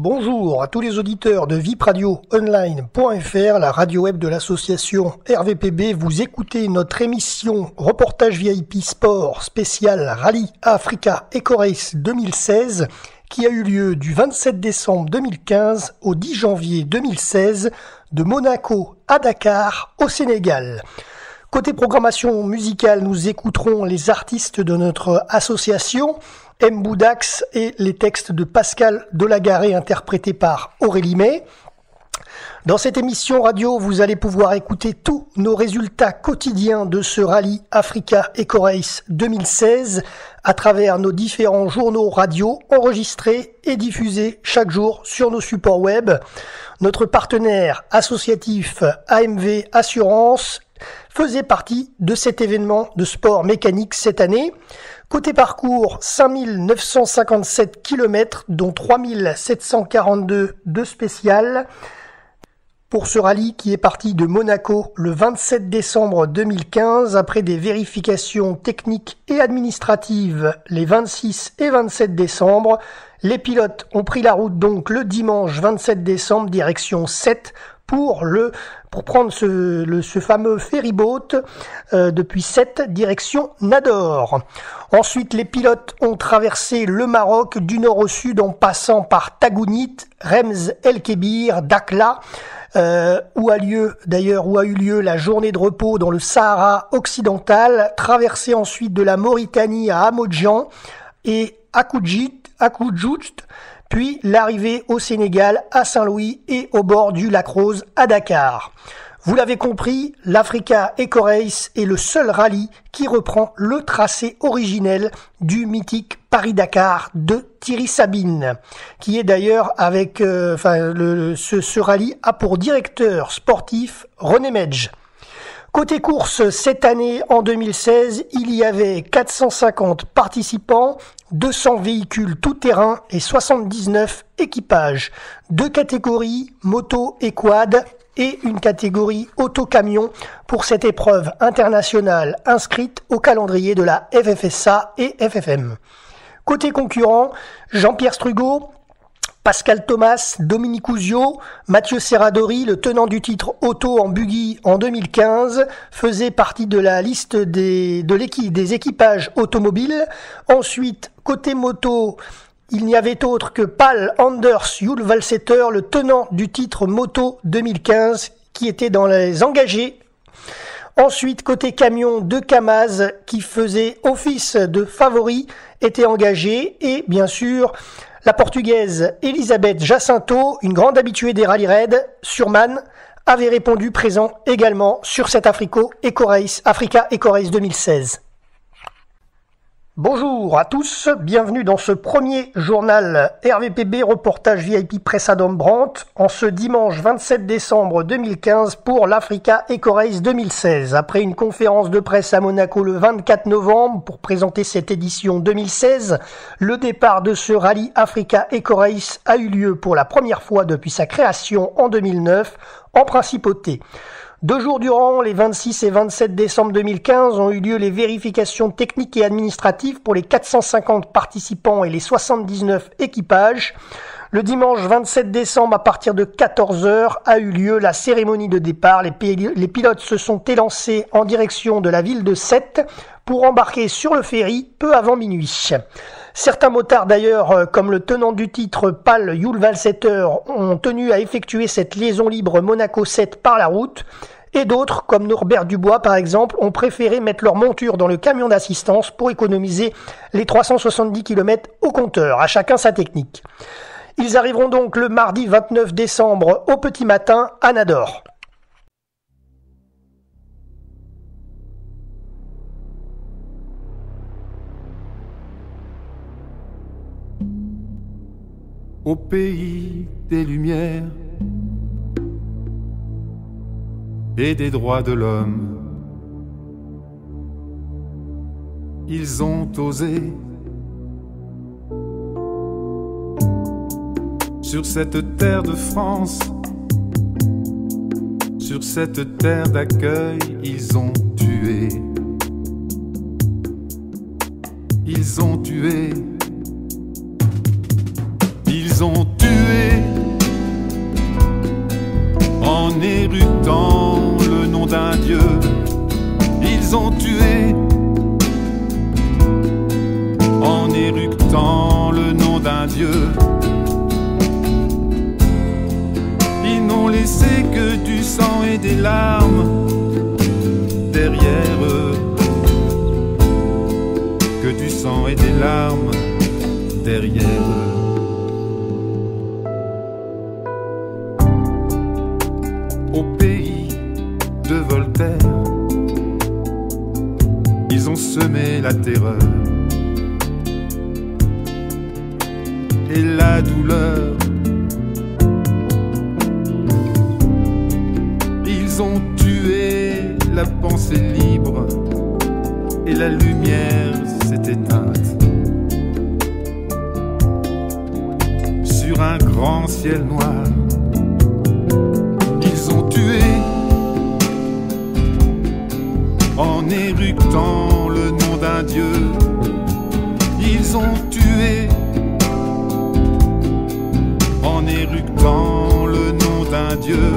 Bonjour à tous les auditeurs de vipradioonline.fr, la radio web de l'association RVPB. Vous écoutez notre émission Reportage VIP Sport spécial Rallye Africa EcoRace 2016 qui a eu lieu du 27 décembre 2015 au 10 janvier 2016 de Monaco à Dakar au Sénégal. Côté programmation musicale, nous écouterons les artistes de notre association, M. Boudax et les textes de Pascal Delagaré interprétés par Aurélie May. Dans cette émission radio, vous allez pouvoir écouter tous nos résultats quotidiens de ce rallye Africa EcoRace 2016 à travers nos différents journaux radio enregistrés et diffusés chaque jour sur nos supports web. Notre partenaire associatif AMV Assurance faisait partie de cet événement de sport mécanique cette année. Côté parcours, 5957 km, dont 3742 de spécial. Pour ce rallye qui est parti de Monaco le 27 décembre 2015, après des vérifications techniques et administratives les 26 et 27 décembre, les pilotes ont pris la route donc le dimanche 27 décembre, direction Sète, pour prendre ce fameux ferryboat depuis Sète, direction Nador. Ensuite, les pilotes ont traversé le Maroc du nord au sud en passant par Tagounit, Rems El Kébir, Dakhla, où a eu lieu la journée de repos dans le Sahara occidental, traversé ensuite de la Mauritanie à Amodjan et Akoujout, puis l'arrivée au Sénégal, à Saint-Louis et au bord du lac Rose à Dakar. Vous l'avez compris, l'Africa EcoRace est le seul rallye qui reprend le tracé originel du mythique Paris-Dakar de Thierry Sabine, qui est d'ailleurs avec ce rallye a pour directeur sportif René Medj. Côté course, cette année, en 2016, il y avait 450 participants, 200 véhicules tout-terrain et 79 équipages. 2 catégories, moto et quad, et une catégorie auto-camion pour cette épreuve internationale inscrite au calendrier de la FFSA et FFM. Côté concurrents, Jean-Pierre Strugo, Pascal Thomas, Dominique Ouzio, Mathieu Serradori, le tenant du titre auto en buggy en 2015, faisait partie de la liste des équipages automobiles. Ensuite, côté moto, il n'y avait autre que Pal Anders Julvalseter, le tenant du titre moto 2015, qui était dans les engagés. Ensuite, côté camion, 2 Kamaz qui faisaient office de favoris étaient engagés. Et bien sûr, la portugaise Elisabeth Jacinto, une grande habituée des rallye raids sur Man, avait répondu présent également sur cette Africa EcoRace 2016. Bonjour à tous, bienvenue dans ce premier journal RVPB reportage VIP Presse Adam Brandt en ce dimanche 27 décembre 2015 pour l'Africa EcoRace 2016. Après une conférence de presse à Monaco le 24 novembre pour présenter cette édition 2016, le départ de ce rallye Africa EcoRace a eu lieu pour la première fois depuis sa création en 2009 en principauté. 2 jours durant, les 26 et 27 décembre 2015, ont eu lieu les vérifications techniques et administratives pour les 450 participants et les 79 équipages. Le dimanche 27 décembre, à partir de 14h, a eu lieu la cérémonie de départ. Les pilotes se sont élancés en direction de la ville de Sète pour embarquer sur le ferry peu avant minuit. Certains motards d'ailleurs, comme le tenant du titre Pal Julvalseter, ont tenu à effectuer cette liaison libre Monaco-Sète par la route, et d'autres, comme Norbert Dubois par exemple, ont préféré mettre leur monture dans le camion d'assistance pour économiser les 370 km au compteur, à chacun sa technique. Ils arriveront donc le mardi 29 décembre au petit matin à Nador. Au pays des lumières et des droits de l'homme, ils ont osé sur cette terre de France, sur cette terre d'accueil, ils ont tué. Ils ont tué. Ils ont tué ils ont tué en éructant le nom d'un dieu. Ils n'ont laissé que du sang et des larmes derrière eux, que du sang et des larmes derrière eux. Au pays de Voltaire, ils ont semé la terreur et la douleur. Ils ont tué la pensée libre et la lumière s'est éteinte sur un grand ciel noir. Ils ont tué en éructant le nom d'un dieu. Ils ont tué en éructant le nom d'un dieu.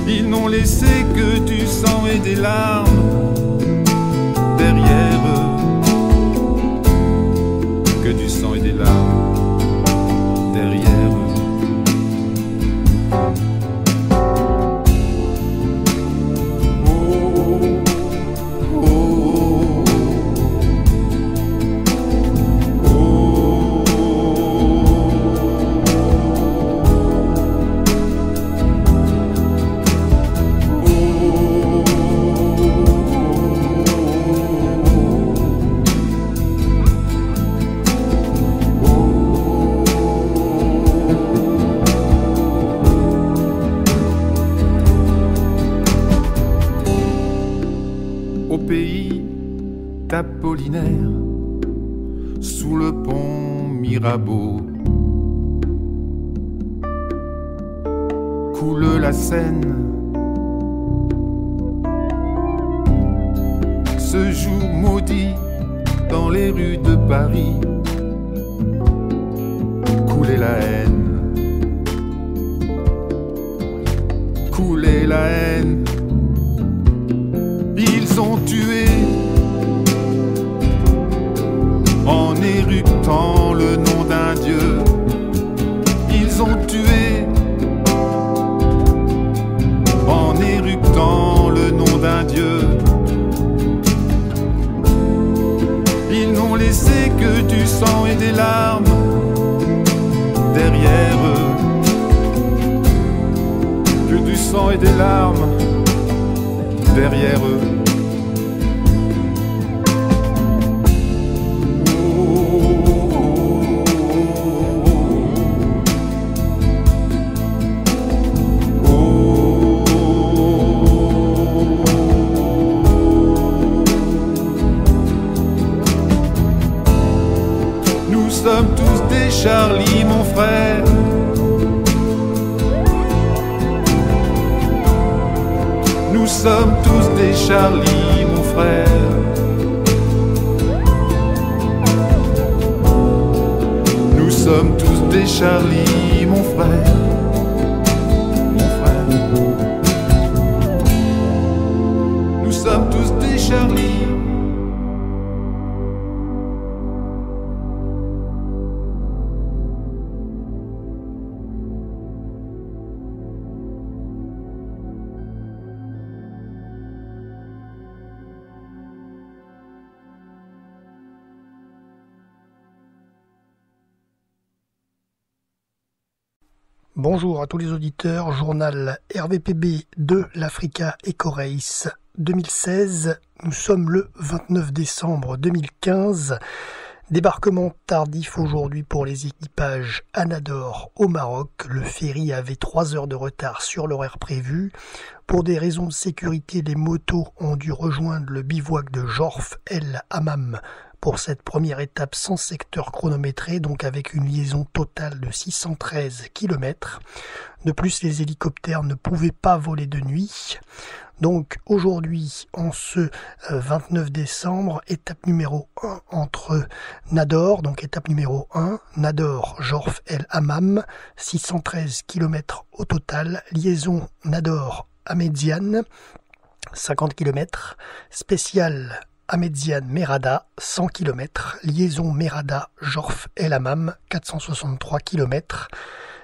Ils n'ont laissé que du sang et des larmes derrière eux, que du sang et des larmes derrière eux. Apollinaire, sous le pont Mirabeau, coule la Seine. Ce jour maudit dans les rues de Paris, coulait la haine, coulait la haine. Ils ont tué en éructant le nom d'un dieu. Ils ont tué en éructant le nom d'un dieu. Ils n'ont laissé que du sang et des larmes derrière eux, que du sang et des larmes derrière eux. Nous sommes tous des Charlie, mon frère. Nous sommes tous des Charlie, mon frère. Nous sommes tous des Charlie, mon frère. Mon frère. Nous sommes tous des Charlie. Bonjour à tous les auditeurs, journal RVPB de l'Africa Eco Race 2016. Nous sommes le 29 décembre 2015. Débarquement tardif aujourd'hui pour les équipages Anador au Maroc. Le ferry avait 3 heures de retard sur l'horaire prévu. Pour des raisons de sécurité, les motos ont dû rejoindre le bivouac de Jorf El Hammam pour cette première étape sans secteur chronométré, donc avec une liaison totale de 613 km. De plus, les hélicoptères ne pouvaient pas voler de nuit. Donc aujourd'hui, en ce 29 décembre, étape numéro 1 entre Nador, donc étape numéro 1, Nador, Jorf El Hammam, 613 km au total, liaison Nador à Médiane. 50 km, spécial Ahmedian Merada, 100 km, liaison Merada-Jorf-El Hammam, 463 km.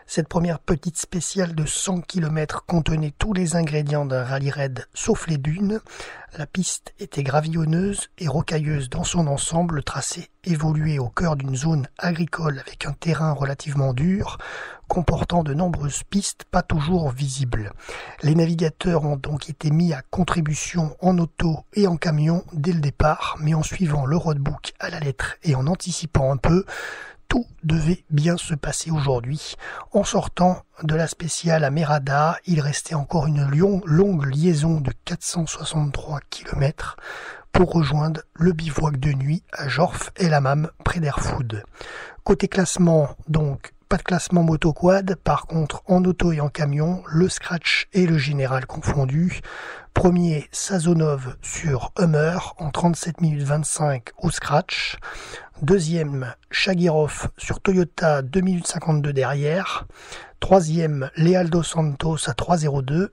Cette première petite spéciale de 100 km contenait tous les ingrédients d'un rallye raid sauf les dunes. La piste était gravillonneuse et rocailleuse dans son ensemble. Le tracé évoluait au cœur d'une zone agricole avec un terrain relativement dur, comportant de nombreuses pistes pas toujours visibles. Les navigateurs ont donc été mis à contribution en auto et en camion dès le départ, mais en suivant le roadbook à la lettre et en anticipant un peu, tout devait bien se passer aujourd'hui. En sortant de la spéciale à Merada, il restait encore une longue liaison de 463 km pour rejoindre le bivouac de nuit à Jorf-El Hammam près d'Erfoud. Côté classement, donc, pas de classement moto-quad, par contre en auto et en camion, le Scratch et le Général confondus. Premier, Sazonov sur Hummer en 37 minutes 25 au Scratch. Deuxième, Shagirov sur Toyota 2 minutes 52 derrière. Troisième, Lealdo Santos à 3,02.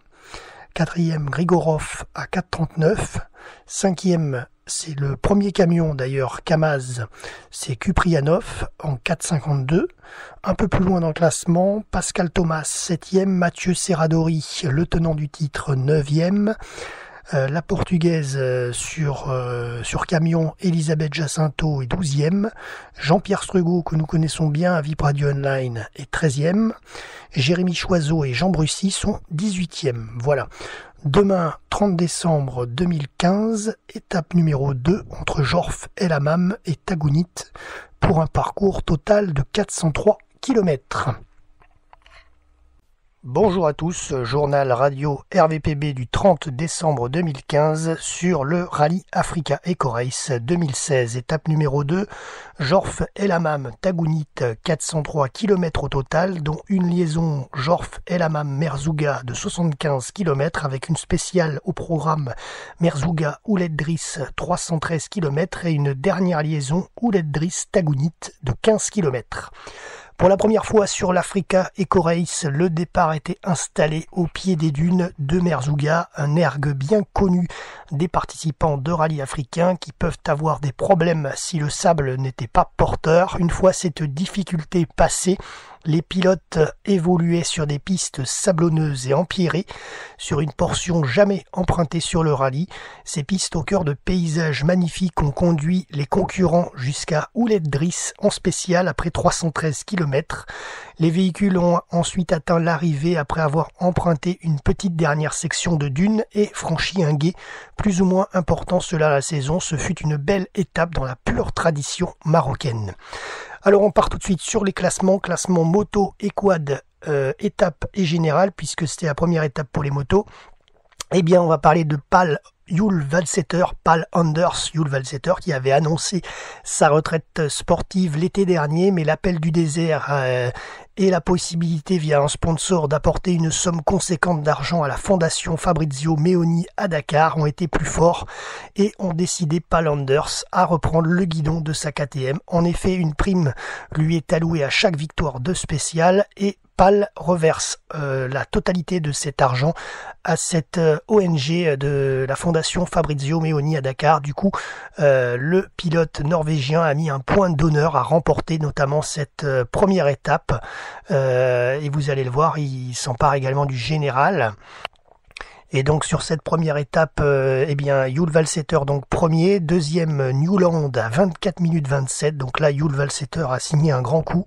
Quatrième, Grigorov à 4,39. Cinquième, c'est le premier camion d'ailleurs, Kamaz, c'est Kuprianov en 4,52. Un peu plus loin dans le classement, Pascal Thomas 7e, Mathieu Serradori, le tenant du titre 9e. La portugaise sur camion, Elisabeth Jacinto est 12e. Jean-Pierre Strugo, que nous connaissons bien à VIP Radio Online, est 13e. Jérémy Choiseau et Jean Brussy sont 18e. Voilà. Demain, 30 décembre 2015, étape numéro 2 entre Jorf-El Hammam et Tagounit pour un parcours total de 403 km. Bonjour à tous, journal radio RVPB du 30 décembre 2015 sur le Rallye Africa Eco Race 2016, étape numéro 2, Jorf-El Hammam Tagounit, 403 km au total, dont une liaison Jorf-El Hammam Merzouga de 75 km avec une spéciale au programme Merzouga Ouled Driss 313 km et une dernière liaison Ouled Driss Tagounit de 15 km. Pour la première fois sur l'Africa Eco Race, le départ était installé au pied des dunes de Merzouga, un ergue bien connu des participants de rallye africains qui peuvent avoir des problèmes si le sable n'était pas porteur. Une fois cette difficulté passée, les pilotes évoluaient sur des pistes sablonneuses et empierrées, sur une portion jamais empruntée sur le rallye. Ces pistes au cœur de paysages magnifiques ont conduit les concurrents jusqu'à Ouled Driss en spécial après 313 km. Les véhicules ont ensuite atteint l'arrivée après avoir emprunté une petite dernière section de dunes et franchi un gué plus ou moins important selon la saison. Ce fut une belle étape dans la pure tradition marocaine. Alors on part tout de suite sur les classements moto et quad, étape et générale, puisque c'était la première étape pour les motos. Eh bien on va parler de Pål Anders Jules Valsetter qui avait annoncé sa retraite sportive l'été dernier, mais l'appel du désert et la possibilité via un sponsor d'apporter une somme conséquente d'argent à la fondation Fabrizio Meoni à Dakar ont été plus forts et ont décidé Pål Anders à reprendre le guidon de sa KTM. En effet, une prime lui est allouée à chaque victoire de spécial et Pål reverse la totalité de cet argent à cette ONG de la fondation Fabrizio Meoni à Dakar. Du coup, le pilote norvégien a mis un point d'honneur à remporter notamment cette première étape. Et vous allez le voir, il s'empare également du général. Et donc sur cette première étape, Jules Valsetter donc premier, deuxième Newland à 24 minutes 27. Donc là, Jules Valsetter a signé un grand coup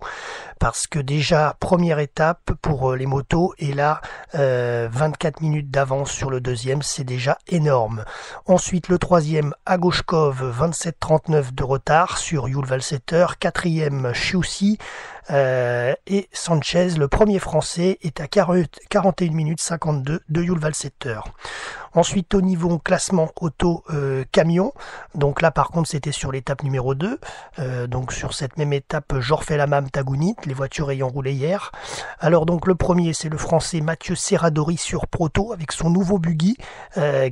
parce que déjà première étape pour les motos et là 24 minutes d'avance sur le deuxième, c'est déjà énorme. Ensuite le troisième Agoshkov, 27-39 de retard sur Jules Valsetter. Quatrième Chiussi. Et Sanchez, le premier français, est à 41 minutes 52 de Jules Valsetter. Ensuite, au niveau classement auto camion, donc là par contre c'était sur l'étape numéro 2, donc sur cette même étape Jorf-El Hammam Tagounit, les voitures ayant roulé hier. Alors donc le premier c'est le français Mathieu Serradori sur Proto avec son nouveau buggy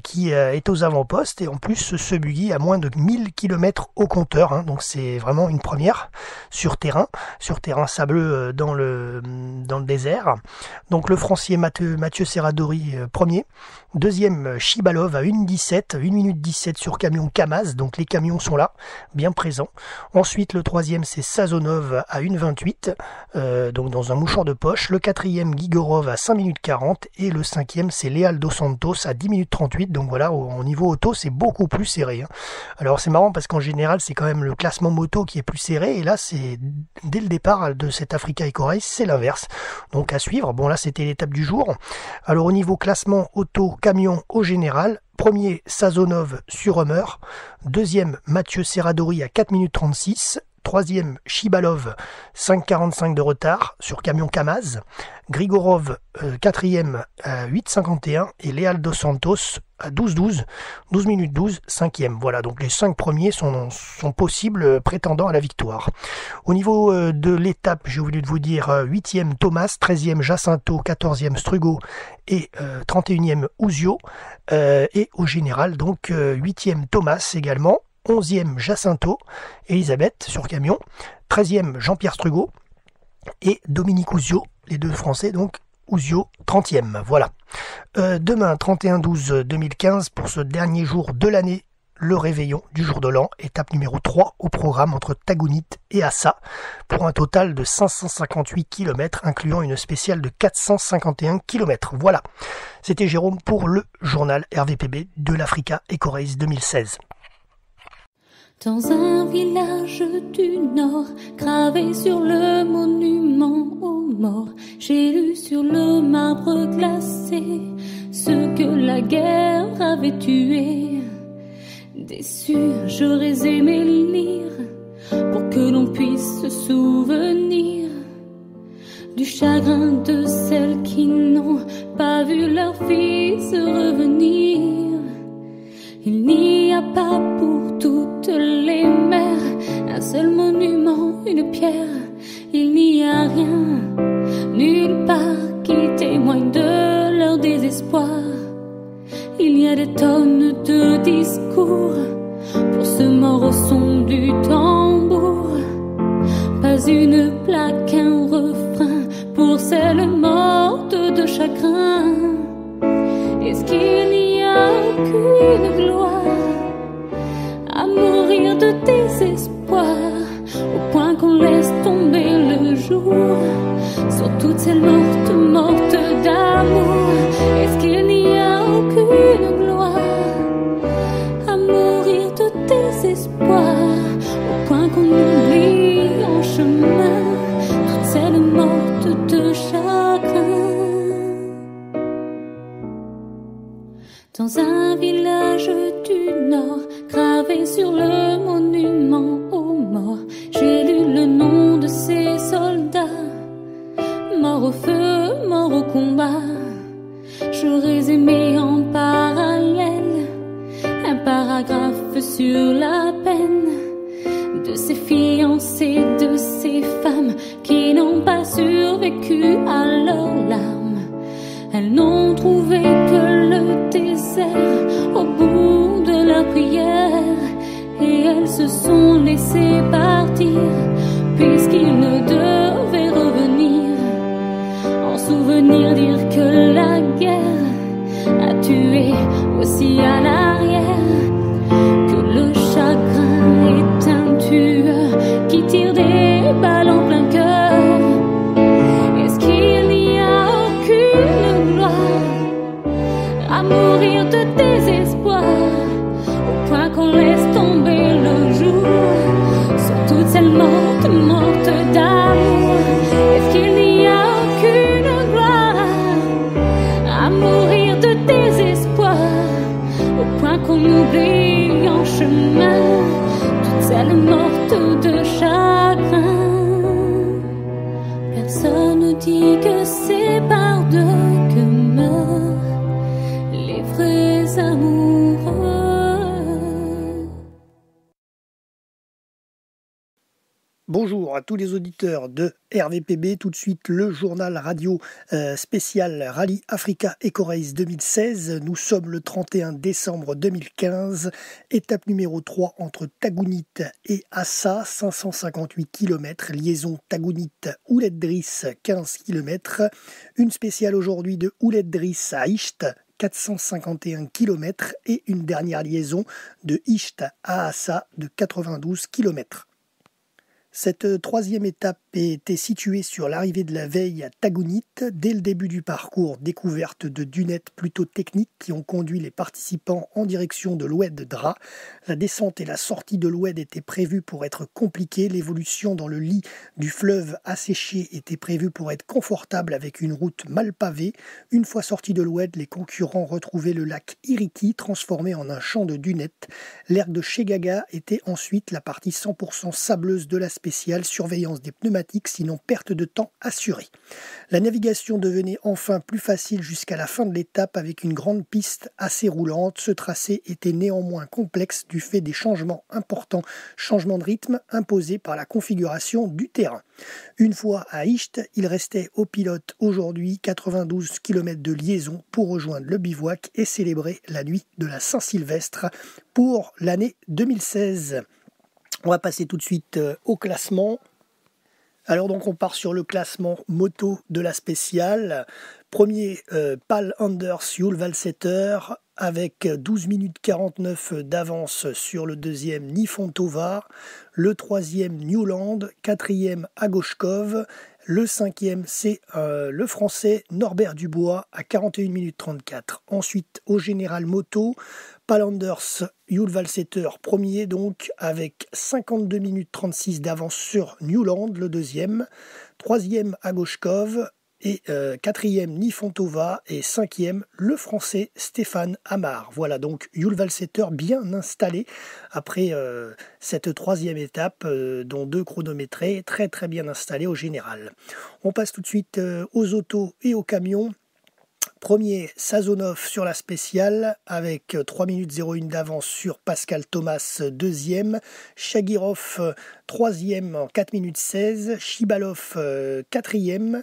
qui est aux avant-postes et en plus ce buggy a moins de 1000 km au compteur, hein, donc c'est vraiment une première sur terrain sableux dans le désert. Donc le français Mathieu Serradori premier, deuxième Deuxième, Chibalov à 1,17, 1 minute 17 sur camion Kamaz, donc les camions sont là, bien présents. Ensuite, le troisième, c'est Sazonov à 1,28, donc dans un mouchoir de poche. Le quatrième, Gigorov à 5 minutes 40. Et le cinquième, c'est Leal dos Santos à 10 minutes 38. Donc voilà, au niveau auto, c'est beaucoup plus serré. Alors c'est marrant parce qu'en général, c'est quand même le classement moto qui est plus serré. Et là, c'est dès le départ de cette Africa Eco Race, c'est l'inverse. Donc à suivre. Bon, là, c'était l'étape du jour. Alors au niveau classement auto, camion au général, premier Sazonov sur Hummer, deuxième Mathieu Serradori à 4 minutes 36, troisième Chibalov 5,45 de retard sur camion Kamaz, Grigorov quatrième à 8,51 et Leal dos Santos à 12 minutes 12, cinquième. Voilà, donc les 5 premiers sont possibles prétendants à la victoire. Au niveau de l'étape, j'ai oublié de vous dire 8e Thomas, 13e Jacinto, 14e Strugo et 31e Uzio. Et au général, donc 8e Thomas également, 11e Jacinto, Elisabeth sur camion, 13e Jean-Pierre Strugo et Dominique Uzio, les deux Français, donc Uzio 30e. Voilà. Demain, 31-12-2015, pour ce dernier jour de l'année, le réveillon du jour de l'an, étape numéro 3 au programme entre Tagounit et Assa, pour un total de 558 km, incluant une spéciale de 451 km. Voilà. C'était Jérôme pour le journal RVPB de l'Africa Eco Race 2016. Dans un village du Nord, gravé sur le monument aux morts, j'ai lu sur le marbre glacé ce que la guerre avait tué. Déçu, j'aurais aimé lire pour que l'on puisse se souvenir du chagrin de celles qui n'ont pas vu leur fils revenir. Il n'y a pas pour toutes les mères un seul monument, une pierre. Il n'y a rien, nulle part, qui témoigne de leur désespoir. Il y a des tonnes de discours pour ce mort au son du tambour. Pas une plaque, un refrain pour celles mortes de chagrin. Est-ce qu'il n'y a aucune gloire à mourir de désespoir, au point qu'on laisse tomber le jour sur toutes celles mortes d'amour? Est-ce qu'il n'y a aucune gloire à mourir de désespoir, au point qu'on oublie en chemin toutes celles mortes de chagrin? Dans un village du Nord, gravé sur le monument aux morts, j'ai lu le nom de ces soldats, morts au feu, morts au combat. J'aurais aimé en parallèle un paragraphe sur la peine de ces fiancés, de ces femmes qui n'ont pas survécu à leurs larmes. Elles n'ont trouvé que le désert au bout de la prière, et elles se sont laissées partir puisqu'ils ne devaient revenir. En souvenir dire que la guerre a tué aussi à l'arrière, que le chagrin est un tueur qui tire des balles en plein cœur. Est-ce qu'il n'y a aucune gloire à mourir de désespoir, au point qu'on laisse tomber le jour sur toutes celles mortes d'amour? Est-ce qu'il n'y a aucune gloire à mourir de désespoir, au point qu'on oublie en chemin toutes celles mortes de chagrin? Personne dit que c'est par deux que meurent les vrais amoureux. Bonjour à tous les auditeurs de RVPB. Tout de suite, le journal radio spécial Rallye Africa Eco Race 2016. Nous sommes le 31 décembre 2015. Étape numéro 3 entre Tagounit et Assa, 558 km. Liaison Tagounit-Oulet Driss, 15 km. Une spéciale aujourd'hui de Oulet Driss à Isht, 451 km et une dernière liaison de Isht à Assa de 92 km. Cette troisième étape était située sur l'arrivée de la veille à Tagounit. Dès le début du parcours, découverte de dunettes plutôt techniques qui ont conduit les participants en direction de l'Oued Dra. La descente et la sortie de l'Oued étaient prévues pour être compliquées. L'évolution dans le lit du fleuve asséché était prévue pour être confortable avec une route mal pavée. Une fois sortis de l'Oued, les concurrents retrouvaient le lac Iriti transformé en un champ de dunettes. L'erg de Chegaga était ensuite la partie 100% sableuse de la spéciale, surveillance des pneumatiques, sinon perte de temps assurée. La navigation devenait enfin plus facile jusqu'à la fin de l'étape avec une grande piste assez roulante. Ce tracé était néanmoins complexe du fait des importants changements de rythme imposés par la configuration du terrain. Une fois à Isht, il restait aux pilotes aujourd'hui 92 km de liaison pour rejoindre le bivouac et célébrer la nuit de la Saint-Sylvestre pour l'année 2016. On va passer tout de suite au classement. Alors donc on part sur le classement moto de la spéciale. Premier, Pal Anders Jul Valsetter avec 12 minutes 49 d'avance sur le deuxième Nifontova, le troisième Newland, quatrième Agoshkov, le cinquième c'est le français Norbert Dubois à 41 minutes 34. Ensuite au général moto, Pal Anders Jul Valsetter premier donc avec 52 minutes 36 d'avance sur Newland, le deuxième, troisième Agoshkov, et quatrième Nifontova et cinquième le français Stéphane Amar. Voilà donc Jul Valsetter bien installé après cette troisième étape dont 2 chronométrés, très très bien installé au général. On passe tout de suite aux autos et aux camions. Premier, Sazonov sur la spéciale avec 3 minutes 01 d'avance sur Pascal Thomas, deuxième. Chagirov, troisième en 4 minutes 16. Chibalov, quatrième.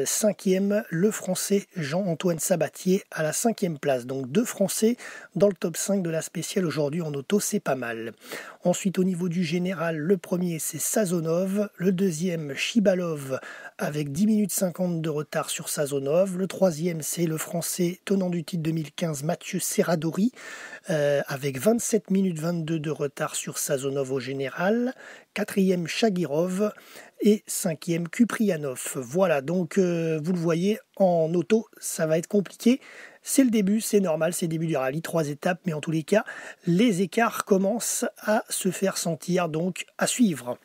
Cinquième, le français Jean-Antoine Sabatier à la 5e place. Donc 2 Français dans le top 5 de la spéciale aujourd'hui en auto, c'est pas mal. Ensuite au niveau du général, le premier c'est Sazonov, le deuxième Chibalov avec 10 minutes 50 de retard sur Sazonov, le troisième c'est le français tenant du titre 2015 Mathieu Serradori avec 27 minutes 22 de retard sur Sazonov au général, quatrième Chagirov et cinquième Kuprianov. Voilà, donc vous le voyez, en auto, ça va être compliqué. C'est le début, c'est normal, c'est le début du rallye, 3 étapes, mais en tous les cas, les écarts commencent à se faire sentir, donc à suivre.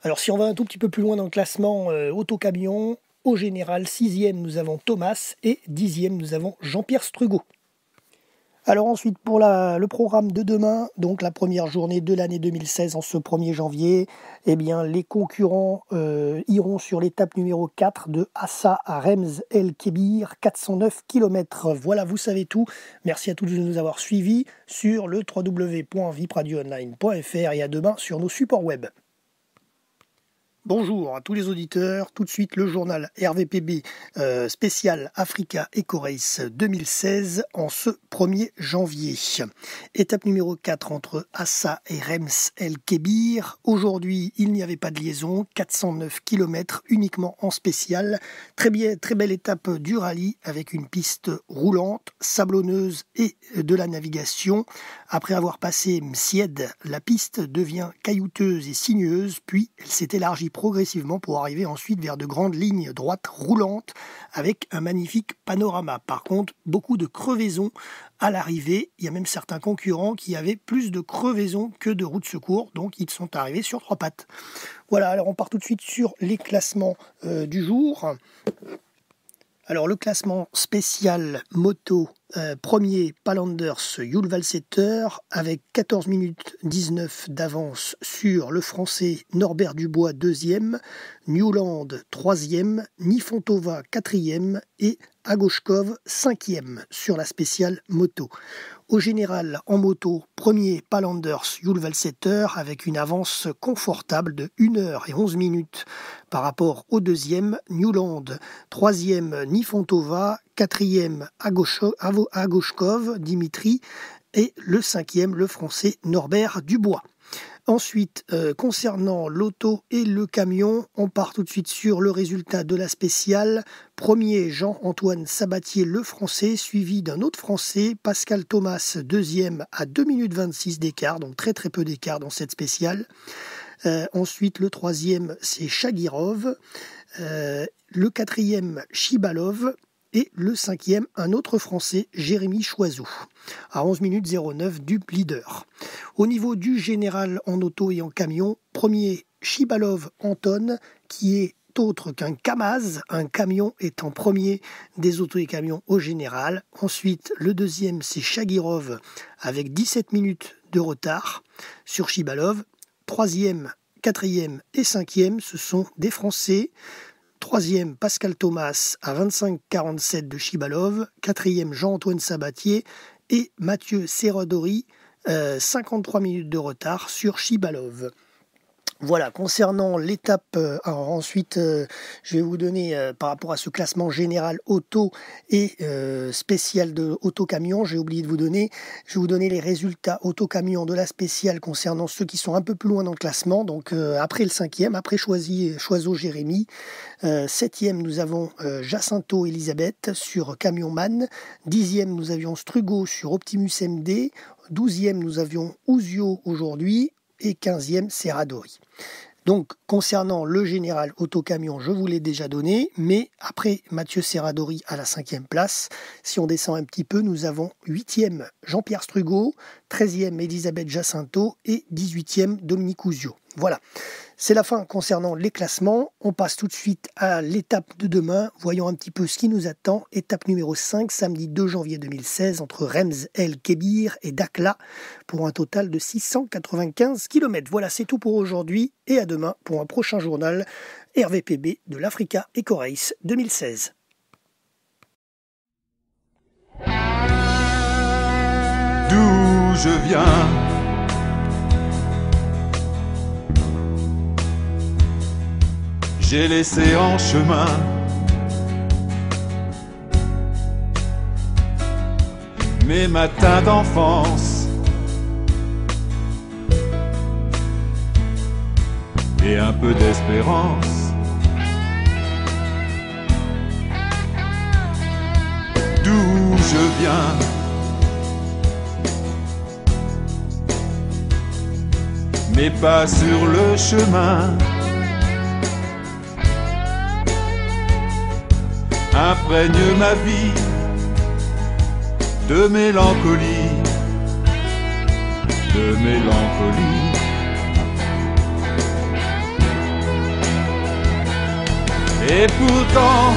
Alors si on va un tout petit peu plus loin dans le classement auto-camion, au général, 6e, nous avons Thomas et 10e, nous avons Jean-Pierre Strugo. Alors ensuite pour le programme de demain, donc la première journée de l'année 2016 en ce 1er janvier, eh bien les concurrents iront sur l'étape numéro 4 de Assa à Rems El Kébir, 409 km. Voilà, vous savez tout. Merci à tous de nous avoir suivis sur le www.vipradioonline.fr et à demain sur nos supports web. Bonjour à tous les auditeurs, tout de suite le journal RVPB spécial Africa Eco Race 2016 en ce 1er janvier. Étape numéro 4 entre Assa et Rems El Kébir. Aujourd'hui, il n'y avait pas de liaison, 409 km uniquement en spécial. Très belle étape du rallye avec une piste roulante, sablonneuse et de la navigation. Après avoir passé Msied, la piste devient caillouteuse et sinueuse, puis elle s'est élargie progressivement pour arriver ensuite vers de grandes lignes droites roulantes avec un magnifique panorama. Par contre, beaucoup de crevaisons à l'arrivée. Il y a même certains concurrents qui avaient plus de crevaisons que de roues de secours, donc ils sont arrivés sur 3 pattes. Voilà, alors on part tout de suite sur les classements du jour. Alors le classement spécial moto, premier Pal Anders Jul Valsetter avec 14 minutes 19 d'avance sur le français Norbert Dubois, deuxième, Newland, troisième, Nifontova, quatrième et Agoshkov, cinquième sur la spéciale moto. Au général, en moto, premier Pal Anders Jul Valsetter avec une avance confortable de 1h11 par rapport au deuxième, Newland, troisième Nifontova, quatrième Agoshkov, Dimitri, et le cinquième, le français Norbert Dubois. Ensuite, concernant l'auto et le camion, on part tout de suite sur le résultat de la spéciale. Premier, Jean-Antoine Sabatier, le Français, suivi d'un autre Français, Pascal Thomas, deuxième à 2 minutes 26 d'écart, donc très très peu d'écart dans cette spéciale. Ensuite, le troisième, c'est Chagirov, le quatrième, Chibalov, et le cinquième, un autre Français, Jérémy Choiseau, à 11 minutes 09 du leader. Au niveau du général en auto et en camion, premier, Chibalov Anton, qui est autre qu'un Kamaz, un camion étant premier des autos et camions au général. Ensuite, le deuxième, c'est Chagirov, avec 17 minutes de retard sur Chibalov. Troisième, quatrième et cinquième, ce sont des Français. Troisième, Pascal Thomas à 25,47 de Chibalov. Quatrième, Jean-Antoine Sabatier. Et Mathieu Serradori, 53 minutes de retard sur Chibalov. Voilà, concernant l'étape, ensuite je vais vous donner par rapport à ce classement général auto et spécial de auto-camion, je vais vous donner les résultats auto-camion de la spéciale concernant ceux qui sont un peu plus loin dans le classement, donc après le cinquième, après Choiseau Jérémy, septième nous avons Jacinto Elisabeth sur Camion Man, dixième nous avions Strugo sur Optimus MD, 12e nous avions Ouzio aujourd'hui, et 15e, Serradori. Donc, concernant le général autocamion, je vous l'ai déjà donné, mais après Mathieu Serradori à la 5e place, si on descend un petit peu, nous avons 8e Jean-Pierre Strugo, 13e Elisabeth Jacinto et 18e Dominique Ouzio. Voilà, c'est la fin concernant les classements. On passe tout de suite à l'étape de demain. Voyons un petit peu ce qui nous attend. Étape numéro 5, samedi 2 janvier 2016, entre Rems El Kébir et Dakhla, pour un total de 695 km. Voilà, c'est tout pour aujourd'hui et à demain pour un prochain journal RVPB de l'Africa Eco Race 2016. D'où je viens, j'ai laissé en chemin mes matins d'enfance et un peu d'espérance. D'où je viens, mes pas sur le chemin imprègne ma vie de mélancolie, de mélancolie. Et pourtant,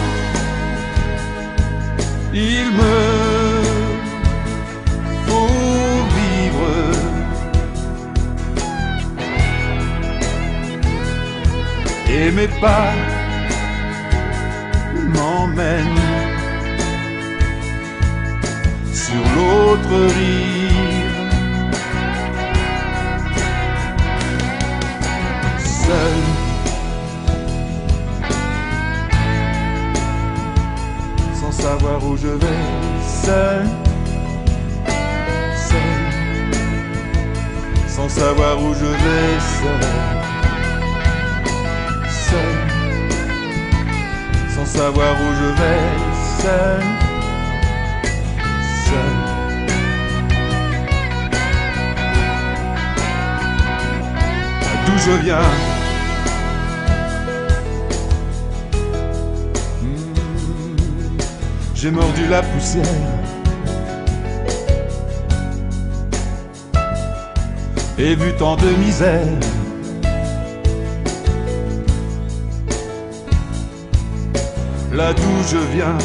il me faut vivre et mes pas m'emmène sur l'autre rive, seul, sans savoir où je vais, seul, seul, sans savoir où je vais, seul, seul, sans savoir où je vais, seul, seul. D'où je viens, j'ai mordu la poussière et vu tant de misère. Là d'où je viens,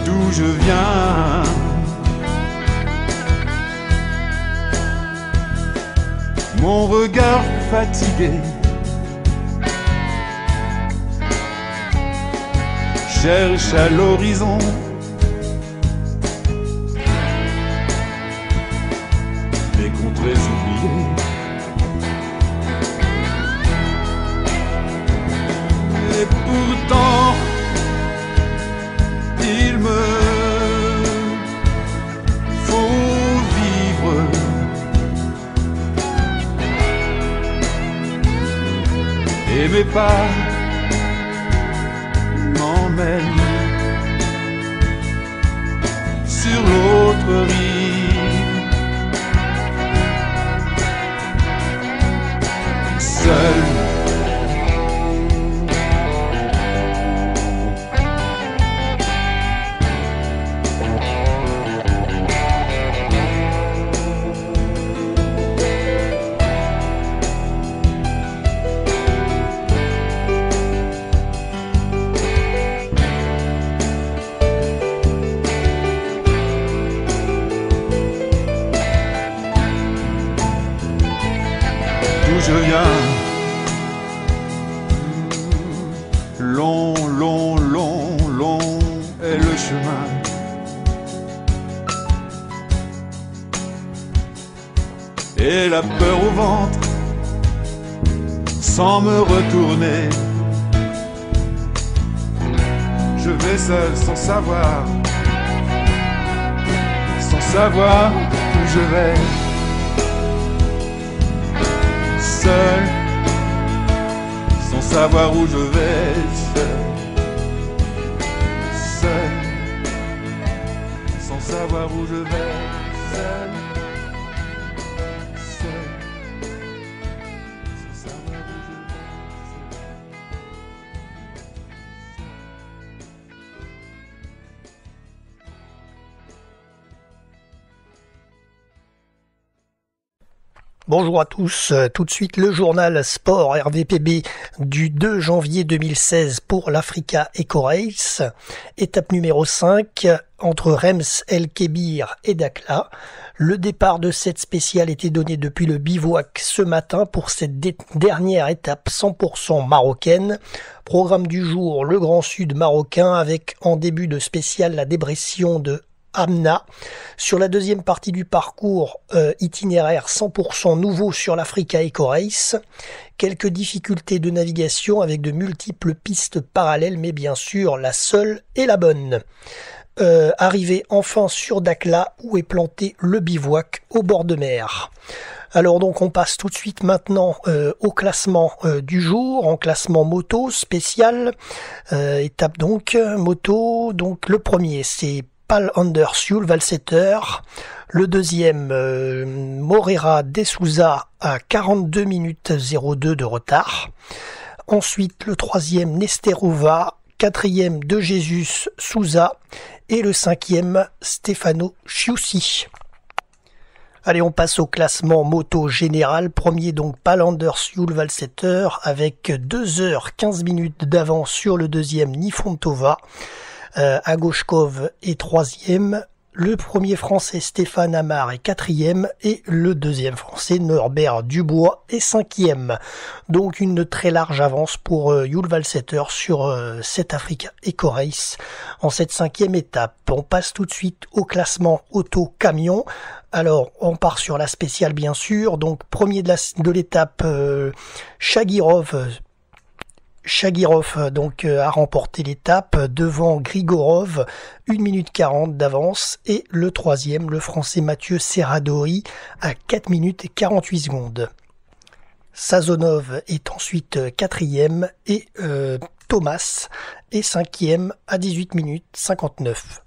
d'où je viens, mon regard fatigué cherche à l'horizon des contrées oubliées. Et pourtant, il me faut vais pas, m'emmène sur l'autre rive, seul. Je viens, long, long, long, long est le chemin. Et la peur au ventre, sans me retourner. Je vais seul sans savoir où je vais. Seul, sans savoir où je vais, seul, sans savoir où je vais, seul, sans savoir où je vais. Bonjour à tous, tout de suite le journal Sport RVPB du 2 janvier 2016 pour l'Africa Eco Race, étape numéro 5 entre Rems El Kébir et Dakhla. Le départ de cette spéciale était donné depuis le bivouac ce matin pour cette dernière étape 100% marocaine. Programme du jour, le Grand Sud marocain avec en début de spéciale la dépression de Amna. Sur la deuxième partie du parcours, itinéraire 100% nouveau sur l'Africa Eco Race. Quelques difficultés de navigation avec de multiples pistes parallèles, mais bien sûr la seule est la bonne. Arrivé enfin sur Dakhla où est planté le bivouac au bord de mer. Alors donc on passe tout de suite maintenant au classement du jour, en classement moto spécial. Étape donc moto, donc le premier c'est Pal Andersul Valsetter, le deuxième Moreira de Souza à 42 minutes 02 de retard. Ensuite le troisième Nesterova, quatrième De Jesus Souza et le cinquième Stefano Chiussi. Allez, on passe au classement moto général. Premier donc Pal Andersul Valsetter avec 2h15 minutes d'avance sur le deuxième Nifontova. Agoshkov est troisième, le premier français Stéphane Amar est quatrième et le deuxième français Norbert Dubois est cinquième. Donc une très large avance pour Yul Valsetter sur cette Africa Eco Race en cette cinquième étape. On passe tout de suite au classement auto-camion. Alors on part sur la spéciale bien sûr, donc premier de l'étape Chagirov donc a remporté l'étape devant Grigorov, 1 minute 40 d'avance et le troisième, le français Mathieu Serradori à 4 minutes et 48 secondes. Sazonov est ensuite quatrième et Thomas est cinquième à 18 minutes 59.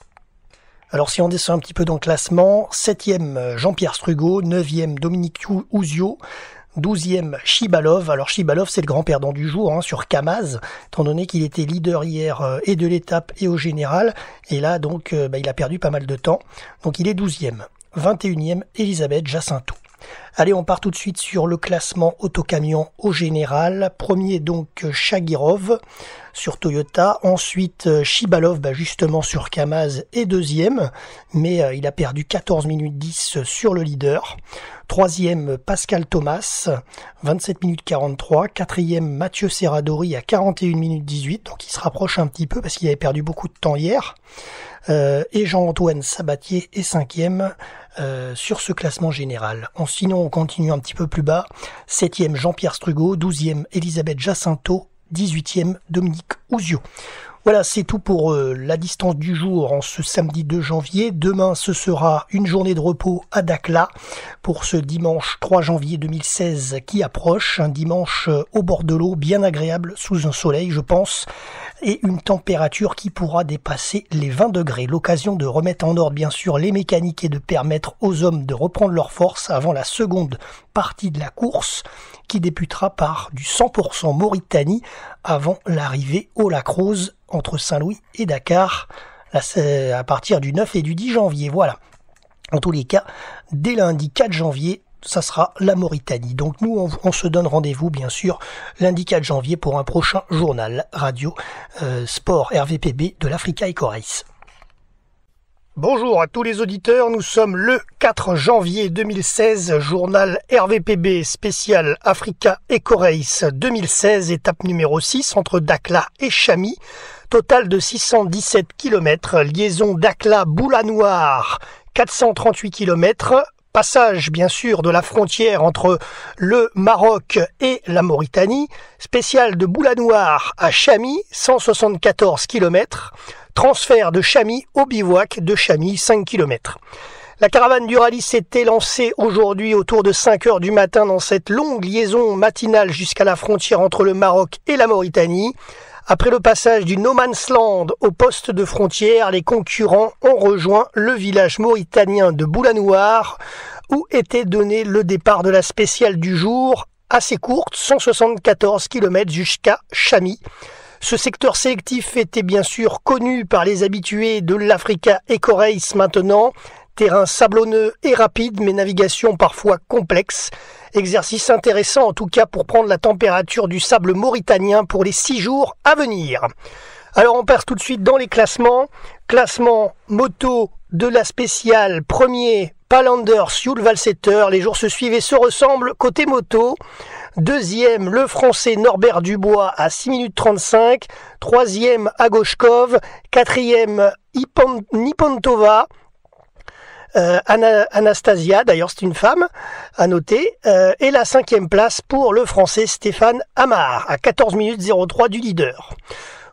Alors si on descend un petit peu dans le classement, 7e Jean-Pierre Strugo, 9e Dominique Ouzio, 12e Chibalov. Alors Chibalov c'est le grand perdant du jour sur Kamaz, étant donné qu'il était leader hier et de l'étape et au général, et là donc il a perdu pas mal de temps, donc il est 12e. 21e Elisabeth Jacinto. Allez, on part tout de suite sur le classement autocamion au général. Premier donc Chagirov sur Toyota, ensuite Chibalov justement sur Kamaz est deuxième, mais il a perdu 14 minutes 10 sur le leader. Troisième Pascal Thomas, 27 minutes 43. Quatrième Mathieu Serradori à 41 minutes 18, donc il se rapproche un petit peu parce qu'il avait perdu beaucoup de temps hier. Et Jean-Antoine Sabatier est cinquième sur ce classement général. Sinon, on continue un petit peu plus bas. 7e Jean-Pierre Strugo, 12e Elisabeth Jacinto, 18e Dominique Ouzio. Voilà, c'est tout pour la distance du jour en ce samedi 2 janvier. Demain, ce sera une journée de repos à Dakhla pour ce dimanche 3 janvier 2016 qui approche. Un dimanche au bord de l'eau, bien agréable, sous un soleil, je pense, et une température qui pourra dépasser les 20 degrés. L'occasion de remettre en ordre, bien sûr, les mécaniques et de permettre aux hommes de reprendre leur force avant la seconde partie de la course qui débutera par du 100% Mauritanie avant l'arrivée au Lac Rose entre Saint-Louis et Dakar, là, c'est à partir du 9 et du 10 janvier. Voilà. En tous les cas, dès lundi 4 janvier, ça sera la Mauritanie. Donc nous, on se donne rendez-vous, bien sûr, lundi 4 janvier pour un prochain journal radio sport RVPB de l'Africa Eco Race. Bonjour à tous les auditeurs, nous sommes le 4 janvier 2016, journal RVPB spécial Africa Eco Race 2016, étape numéro 6 entre Dakhla et Chamy, total de 617 km, liaison Dakhla-Boulanoir, 438 km, passage bien sûr de la frontière entre le Maroc et la Mauritanie, spécial de Boulanoir à Chamy, 174 km, transfert de Chamy au bivouac de Chamy, 5 km. La caravane du rallye s'est élancée aujourd'hui autour de 5 heures du matin dans cette longue liaison matinale jusqu'à la frontière entre le Maroc et la Mauritanie. Après le passage du No Man's Land au poste de frontière, les concurrents ont rejoint le village mauritanien de Boulanoir où était donné le départ de la spéciale du jour, assez courte, 174 km jusqu'à Chamy. Ce secteur sélectif était bien sûr connu par les habitués de l'Africa Eco Race maintenant. Terrain sablonneux et rapide, mais navigation parfois complexe. Exercice intéressant en tout cas pour prendre la température du sable mauritanien pour les 6 jours à venir. Alors on passe tout de suite dans les classements. Classement moto de la spéciale, premier Palanders Jules Valsetter. Les jours se suivent et se ressemblent côté moto. Deuxième, le français Norbert Dubois à 6 minutes 35. Troisième, Agoshkov. Quatrième, Nipontova. Anastasia, d'ailleurs c'est une femme à noter, et la 5e place pour le français Stéphane Amar à 14 minutes 03 du leader.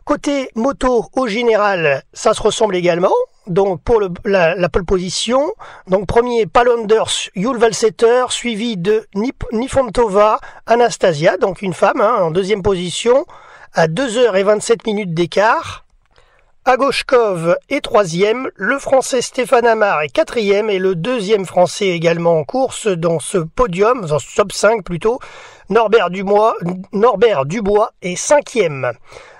Côté moto au général, ça se ressemble également. Donc pour la pole position, donc premier Palanders Jules Valsetter, suivi de Nifontova Anastasia, donc une femme en deuxième position à 2h27 minutes d'écart. Agoshkov est troisième, le français Stéphane Amar est quatrième et le deuxième français également en course dans ce podium, dans ce top 5 plutôt, Norbert Dubois est cinquième.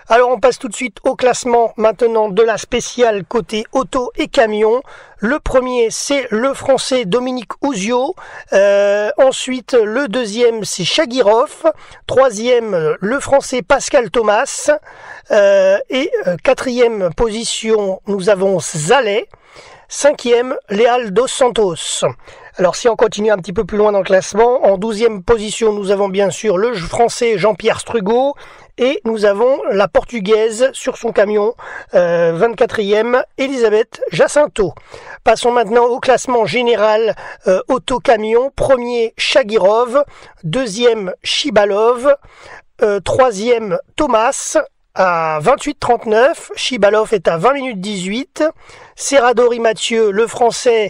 Alors on passe tout de suite au classement maintenant de la spéciale côté auto et camion. Le premier c'est le français Dominique Ouzio, ensuite le deuxième c'est Chagirov, troisième le français Pascal Thomas, et quatrième position nous avons Zaleh, cinquième Léal dos Santos. Alors si on continue un petit peu plus loin dans le classement, en 12e position nous avons bien sûr le français Jean-Pierre Strugo et nous avons la portugaise sur son camion, 24e Elisabeth Jacinto. Passons maintenant au classement général auto-camion. Premier Chagirov, deuxième Chibalov, troisième Thomas à 28,39, Chibalov est à 20 minutes 18, Serradori Mathieu, le français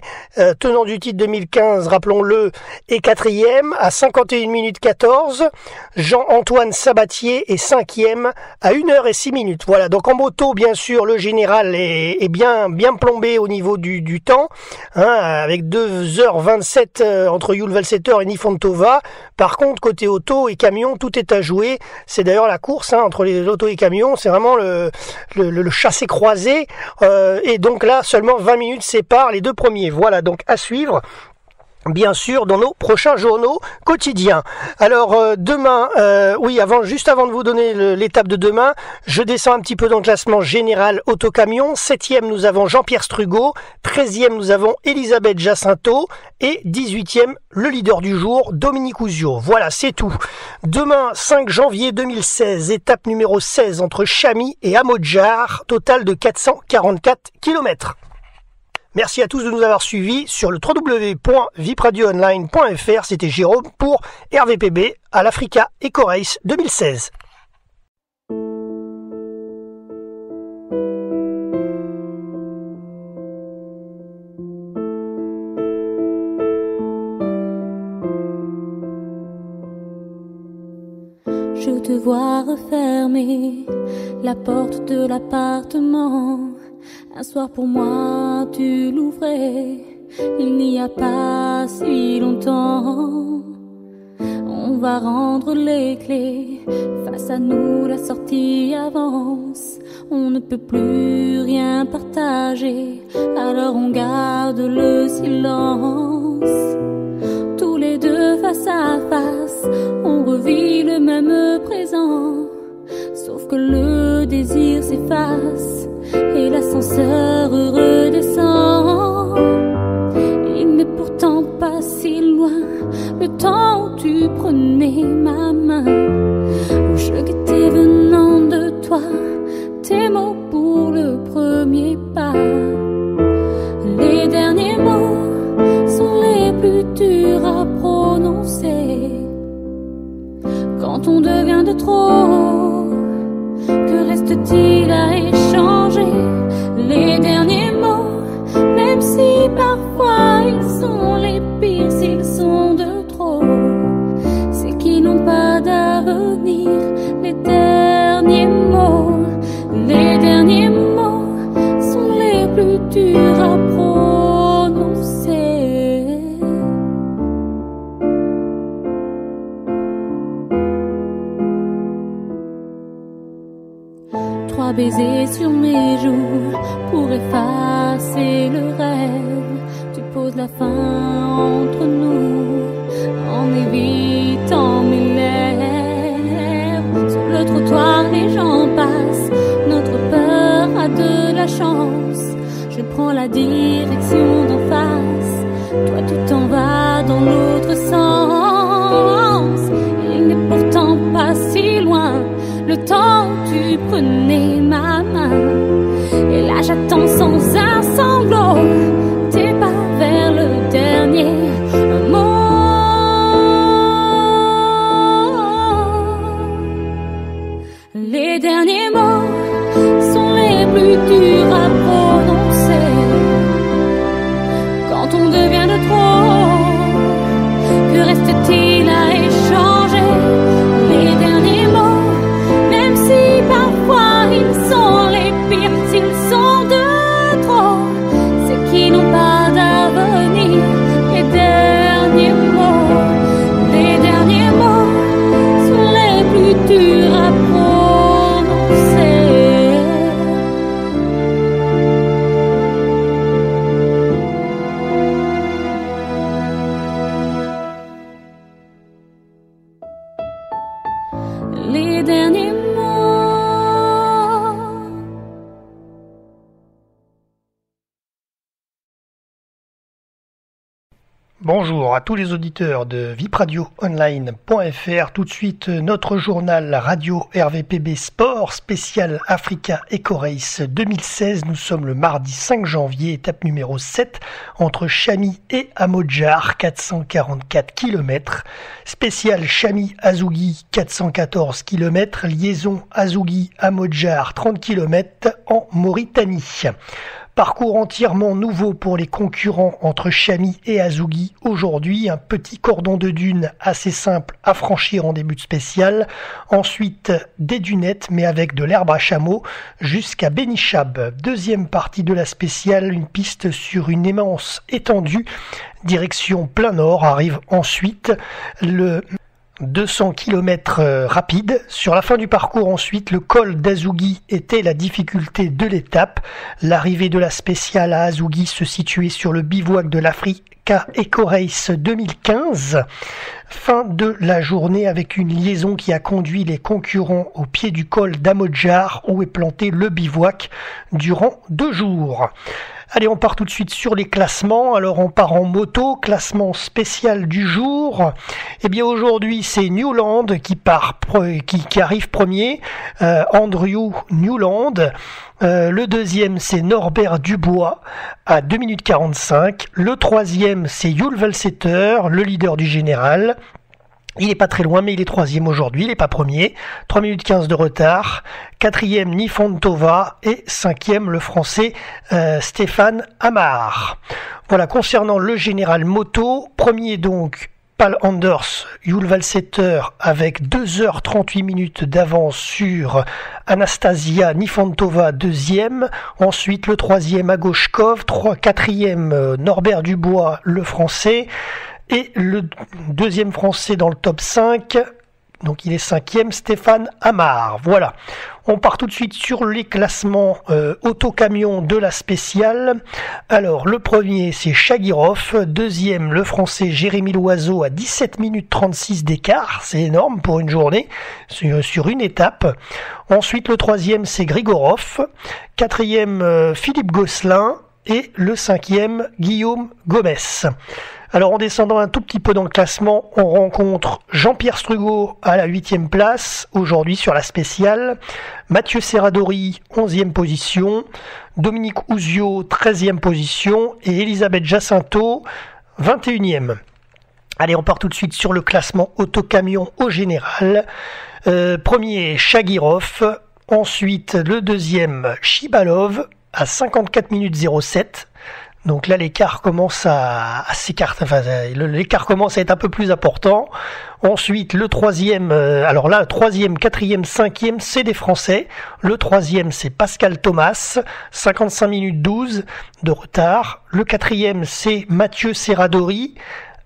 tenant du titre 2015, rappelons-le, est quatrième à 51 minutes 14, Jean-Antoine Sabatier est cinquième à 1h06 minutes. Voilà, donc en moto, bien sûr, le général est bien plombé au niveau du temps, avec 2h27 entre Jules Valsetter et Nifontova. Par contre, côté auto et camion, tout est à jouer. C'est d'ailleurs la course entre les autos et camions. C'est vraiment le chassé-croisé, et donc là seulement 20 minutes séparent les deux premiers. Voilà, donc à suivre bien sûr dans nos prochains journaux quotidiens. Alors demain, juste avant de vous donner l'étape de demain, je descends un petit peu dans le classement général autocamion. 7e nous avons Jean-Pierre Strugo, 13e nous avons Elisabeth Jacinto et 18e le leader du jour Dominique Ouzio. Voilà, c'est tout. Demain 5 janvier 2016, étape numéro 16 entre Chamy et Amodjar, total de 444 km. Merci à tous de nous avoir suivis sur le www.vipradioonline.fr. C'était Jérôme pour RVPB à l'Africa Eco Race 2016. je te vois refermer la porte de l'appartement. Un soir pour moi tu l'ouvrais, il n'y a pas si longtemps. On va rendre les clés, face à nous la sortie avance. On ne peut plus rien partager, alors on garde le silence. Tous les deux face à face, on revit le même présent. Sauf que le désir s'efface et l'ascenseur redescend. Il n'est pourtant pas si loin le temps où tu prenais ma main, où je guettais venant de toi tes mots pour le premier pas. Les derniers mots sont les plus durs à prononcer. Quand on devient de trop, que reste-t-il à échanger? Les derniers mots, même si parfois ils sont les pires, s'ils sont de trop, c'est qu'ils n'ont pas d'avenir. Les derniers mots sont les plus durs à prononcer. Trois baisers sur mes joues pour effacer le rêve. Tu poses la fin entre nous en évitant mes lèvres. Sur le trottoir les gens passent, notre peur a de la chance. Je prends la direction d'en face, toi tu t'en vas dans l'autre sens. Il n'est pourtant pas si loin le temps où tu prenais ma main. Et là j'attends sans un sanglot tes pas vers le dernier mot. Les derniers mots sont les plus durs à prononcer. Quand on devient de trop, que reste-t-il à échanger? Les derniers mots, même si parfois ils sont les pires, s'ils sont de trop, c'est qu'ils n'ont pas d'avenir. Les derniers mots sont les plus durs à prononcer. Les derniers mots. Bonjour à tous les auditeurs de vipradioonline.fr. Tout de suite, notre journal radio RVPB Sport spécial Africa Eco Race 2016. Nous sommes le mardi 5 janvier, étape numéro 7 entre Chami et Amodjar, 444 km. Spécial Chami-Azougui, 414 km. Liaison Azougui-Amodjar, 30 km en Mauritanie. Parcours entièrement nouveau pour les concurrents entre Chami et Azougui. Aujourd'hui, un petit cordon de dunes assez simple à franchir en début de spécial. Ensuite, des dunettes, mais avec de l'herbe à chameau, jusqu'à Benichab. Deuxième partie de la spéciale, une piste sur une immense étendue. Direction plein nord, arrive ensuite le 200 km rapide. Sur la fin du parcours ensuite, le col d'Azougui était la difficulté de l'étape. L'arrivée de la spéciale à Azougui se situait sur le bivouac de l'Africa Eco Race 2015. Fin de la journée avec une liaison qui a conduit les concurrents au pied du col d'Amodjar où est planté le bivouac durant 2 jours. Allez, on part tout de suite sur les classements. Alors on part en moto, classement spécial du jour. Eh bien aujourd'hui c'est Newland qui arrive premier, Andrew Newland. Le deuxième c'est Norbert Dubois à 2 minutes 45. Le troisième c'est Yul Valsetter, le leader du général. Il n'est pas très loin, mais il est troisième aujourd'hui, il n'est pas premier. 3 minutes 15 de retard. Quatrième, Nifontova. Et cinquième, le français Stéphane Amar. Voilà, concernant le général moto, premier donc Pal Anders Julvalseter avec 2h38 d'avance sur Anastasia Nifantova, deuxième. Ensuite, le troisième Agoshkov, quatrième Norbert Dubois, le français. Et le deuxième français dans le top 5, donc il est cinquième, Stéphane Amar. Voilà, on part tout de suite sur les classements auto-camions de la spéciale. Alors le premier c'est Chagirov, deuxième le français Jérémy Loiseau à 17 minutes 36 d'écart, c'est énorme pour une journée, sur une étape. Ensuite le troisième c'est Grigorov, quatrième Philippe Gosselin et le cinquième Guillaume Gomez. Alors en descendant un tout petit peu dans le classement, on rencontre Jean-Pierre Strugo à la 8e place, aujourd'hui sur la spéciale, Mathieu Serradori, 11e position, Dominique Ouzio, 13e position, et Elisabeth Jacinto, 21e. Allez, on part tout de suite sur le classement autocamion au général. Premier, Chagirov, ensuite le deuxième, Chibalov, à 54 minutes 07. Donc là, l'écart commence à s'écarter, enfin, l'écart commence à être un peu plus important. Ensuite, le troisième, alors là, le troisième, quatrième, cinquième, c'est des Français. Le troisième, c'est Pascal Thomas, 55 minutes 12 de retard. Le quatrième, c'est Mathieu Serradori,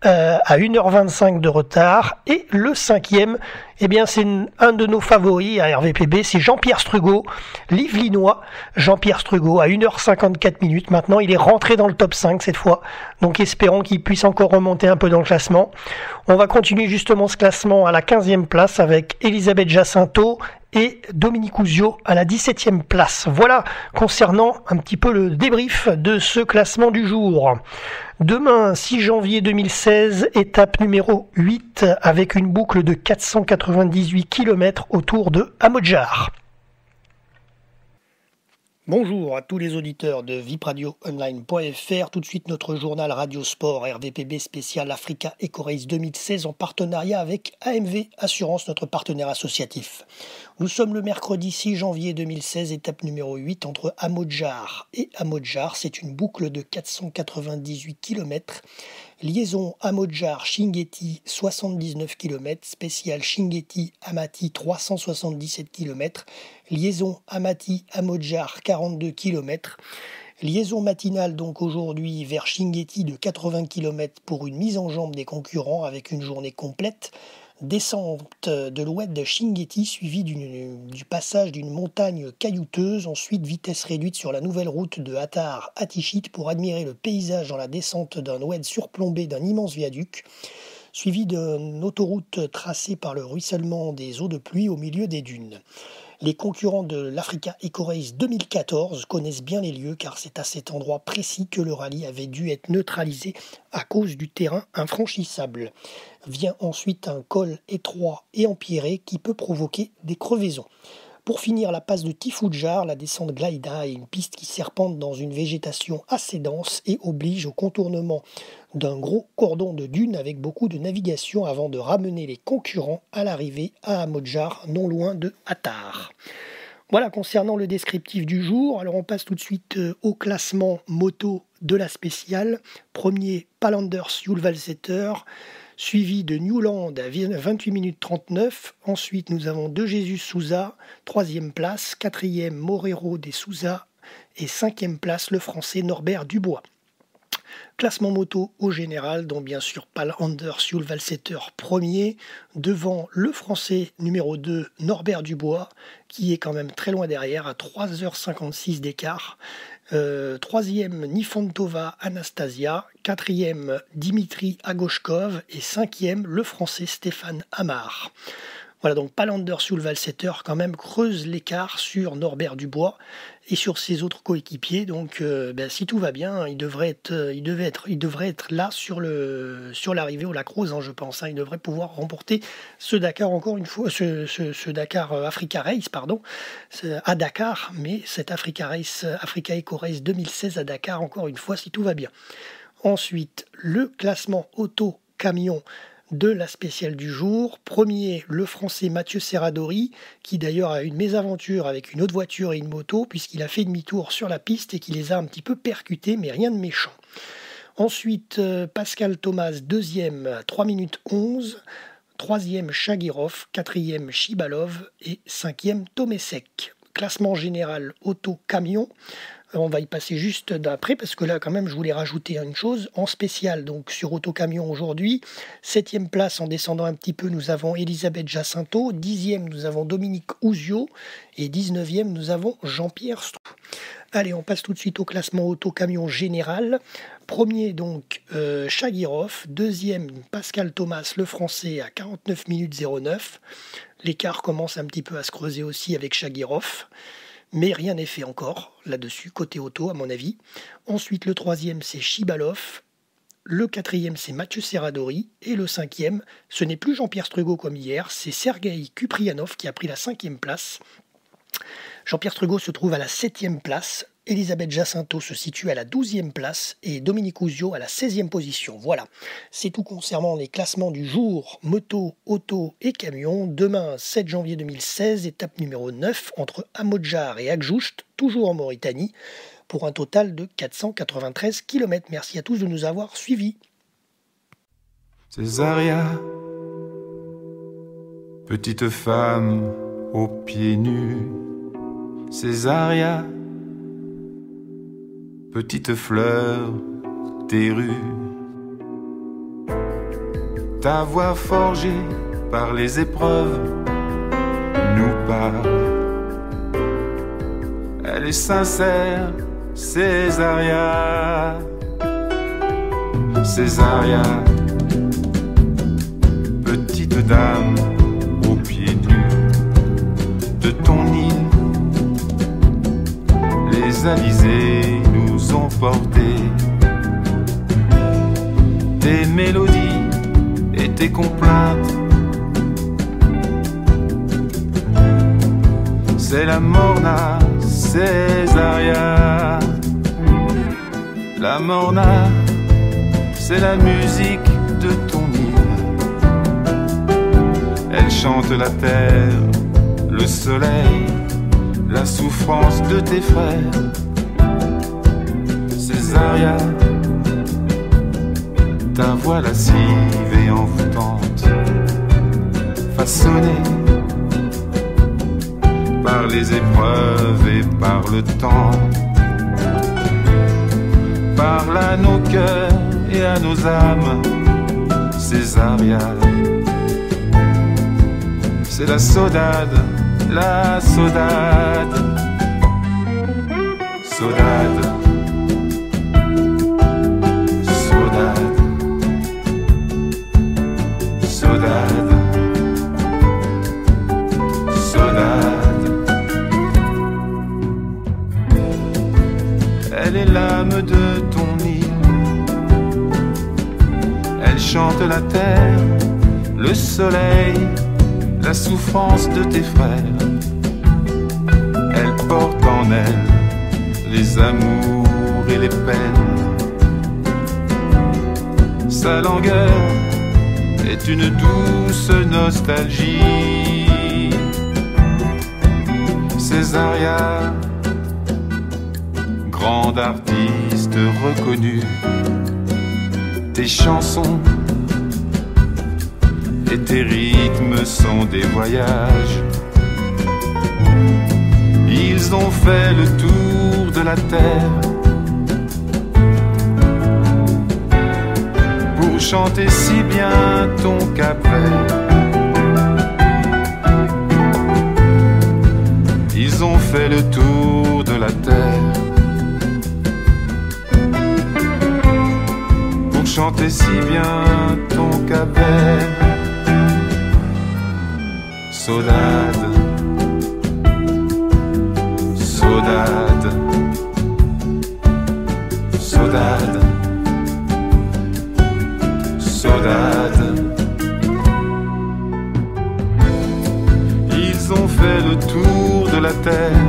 à 1h25 de retard. Et le cinquième, eh bien, c'est un de nos favoris à RVPB, c'est Jean-Pierre Strugo, l'Yvelinois. Jean-Pierre Strugo à 1h54 minutes. Maintenant, il est rentré dans le top 5 cette fois. Donc, espérons qu'il puisse encore remonter un peu dans le classement. On va continuer justement ce classement à la 15e place avec Elisabeth Jacinto et Dominique Ouzio à la 17e place. Voilà concernant un petit peu le débrief de ce classement du jour. Demain, 6 janvier 2016, étape numéro 8 avec une boucle de 498 km autour de Amodjar. Bonjour à tous les auditeurs de vipradioonline.fr. Tout de suite notre journal Radio Sport RVPB spécial Africa Eco Race 2016 en partenariat avec AMV Assurance, notre partenaire associatif. Nous sommes le mercredi 6 janvier 2016, étape numéro 8 entre Amodjar et Amodjar. C'est une boucle de 498 km. Liaison Amodjar-Chinguetti 79 km, spécial Chinguetti-Amati 377 km, liaison Amati-Amodjar 42 km, liaison matinale donc aujourd'hui vers Chinguetti de 80 km pour une mise en jambe des concurrents avec une journée complète. Descente de l'oued de Chinguetti suivie du passage d'une montagne caillouteuse, ensuite vitesse réduite sur la nouvelle route de Hattar à Tichit pour admirer le paysage dans la descente d'un oued surplombé d'un immense viaduc, suivi d'une autoroute tracée par le ruissellement des eaux de pluie au milieu des dunes. Les concurrents de l'Africa Eco Race 2014 connaissent bien les lieux car c'est à cet endroit précis que le rallye avait dû être neutralisé à cause du terrain infranchissable. Vient ensuite un col étroit et empierré qui peut provoquer des crevaisons. Pour finir, la passe de Tifoujar, la descente Glaïda est une piste qui serpente dans une végétation assez dense et oblige au contournement d'un gros cordon de dunes avec beaucoup de navigation avant de ramener les concurrents à l'arrivée à Amodjar, non loin de Hattar. Voilà concernant le descriptif du jour. Alors on passe tout de suite au classement moto de la spéciale. Premier, Pal Anders Julvalseter, suivi de Newland à 28 minutes 39. Ensuite, nous avons De Jesus Souza, 3e place. 4e, Morero de Souza. Et 5e place, le français Norbert Dubois. Classement moto au général, dont bien sûr Pal Anders Julvalseter premier, devant le français numéro 2 Norbert Dubois, qui est quand même très loin derrière, à 3h56 d'écart. Troisième Nifantova Anastasia, quatrième Dimitri Agoshkov et cinquième le français Stéphane Amar. Voilà, donc Pal Anders Julvalseter quand même creuse l'écart sur Norbert Dubois et sur ses autres coéquipiers. Donc si tout va bien, il devrait être là sur l'arrivée au Lacrosse, je pense. Il devrait pouvoir remporter ce Dakar encore une fois, ce Dakar Africa Race, à Dakar, mais cet Africa Eco Race 2016 à Dakar encore une fois si tout va bien. Ensuite, le classement auto-camion de la spéciale du jour. Premier, le français Mathieu Serradori, qui d'ailleurs a eu une mésaventure avec une autre voiture et une moto, puisqu'il a fait demi-tour sur la piste et qui les a un petit peu percutés, mais rien de méchant. Ensuite, Pascal Thomas, deuxième, 3 minutes 11. Troisième, Shagirov. Quatrième, Shibalov. Et cinquième, Tomesek. Classement général auto-camion. On va y passer juste d'après parce que là, quand même, je voulais rajouter une chose en spécial. Donc, sur Autocamion aujourd'hui, 7e place en descendant un petit peu, nous avons Elisabeth Jacinto. 10e, nous avons Dominique Ouzio. Et 19e, nous avons Jean-Pierre Stroux. Allez, on passe tout de suite au classement Autocamion général. Premier, donc, Shagirov. Deuxième, Pascal Thomas, le français, à 49 minutes 09. L'écart commence un petit peu à se creuser aussi avec Shagirov. Mais rien n'est fait encore là-dessus, côté auto à mon avis. Ensuite, le troisième, c'est Shibalov. Le quatrième, c'est Mathieu Serradori. Et le cinquième, ce n'est plus Jean-Pierre Strugo comme hier, c'est Sergei Kuprianov qui a pris la 5e place. Jean-Pierre Strugo se trouve à la 7e place. Elisabeth Jacinto se situe à la 12e place et Dominique Ouzio à la 16e position. Voilà, c'est tout concernant les classements du jour moto, auto et camion. Demain, 7 janvier 2016, étape numéro 9 entre Amodjar et Agjoust, toujours en Mauritanie, pour un total de 493 km. Merci à tous de nous avoir suivis. Césaria, petite femme aux pieds nus. Césaria, petite fleur des rues. Ta voix forgée par les épreuves nous parle. Elle est sincère, Césaria. Césaria, petite dame aux pieds nus de ton île. Les alizés nous ont portés, tes mélodies et tes complaintes. C'est la morna, Césaria. La morna, c'est la musique de ton île. Elle chante la terre, le soleil, la souffrance de tes frères. Césaria, ta voix lascive et envoûtante, façonnée par les épreuves et par le temps, parle à nos cœurs et à nos âmes. Césaria, c'est la saudade, la saudade, saudade, saudade, saudade, saudade. Elle est l'âme de ton île. Elle chante la terre, le soleil, la souffrance de tes frères. Elle porte en elle les amours et les peines. Sa langueur est une douce nostalgie. Césaria, grande artiste reconnue, tes chansons et tes rythmes sont des voyages. Ils ont fait le tour de la terre pour chanter si bien ton Cap-Vert. Ils ont fait le tour de la terre pour chanter si bien ton Cap-Vert. Saudade, saudade, saudade, saudade. Ils ont fait le tour de la terre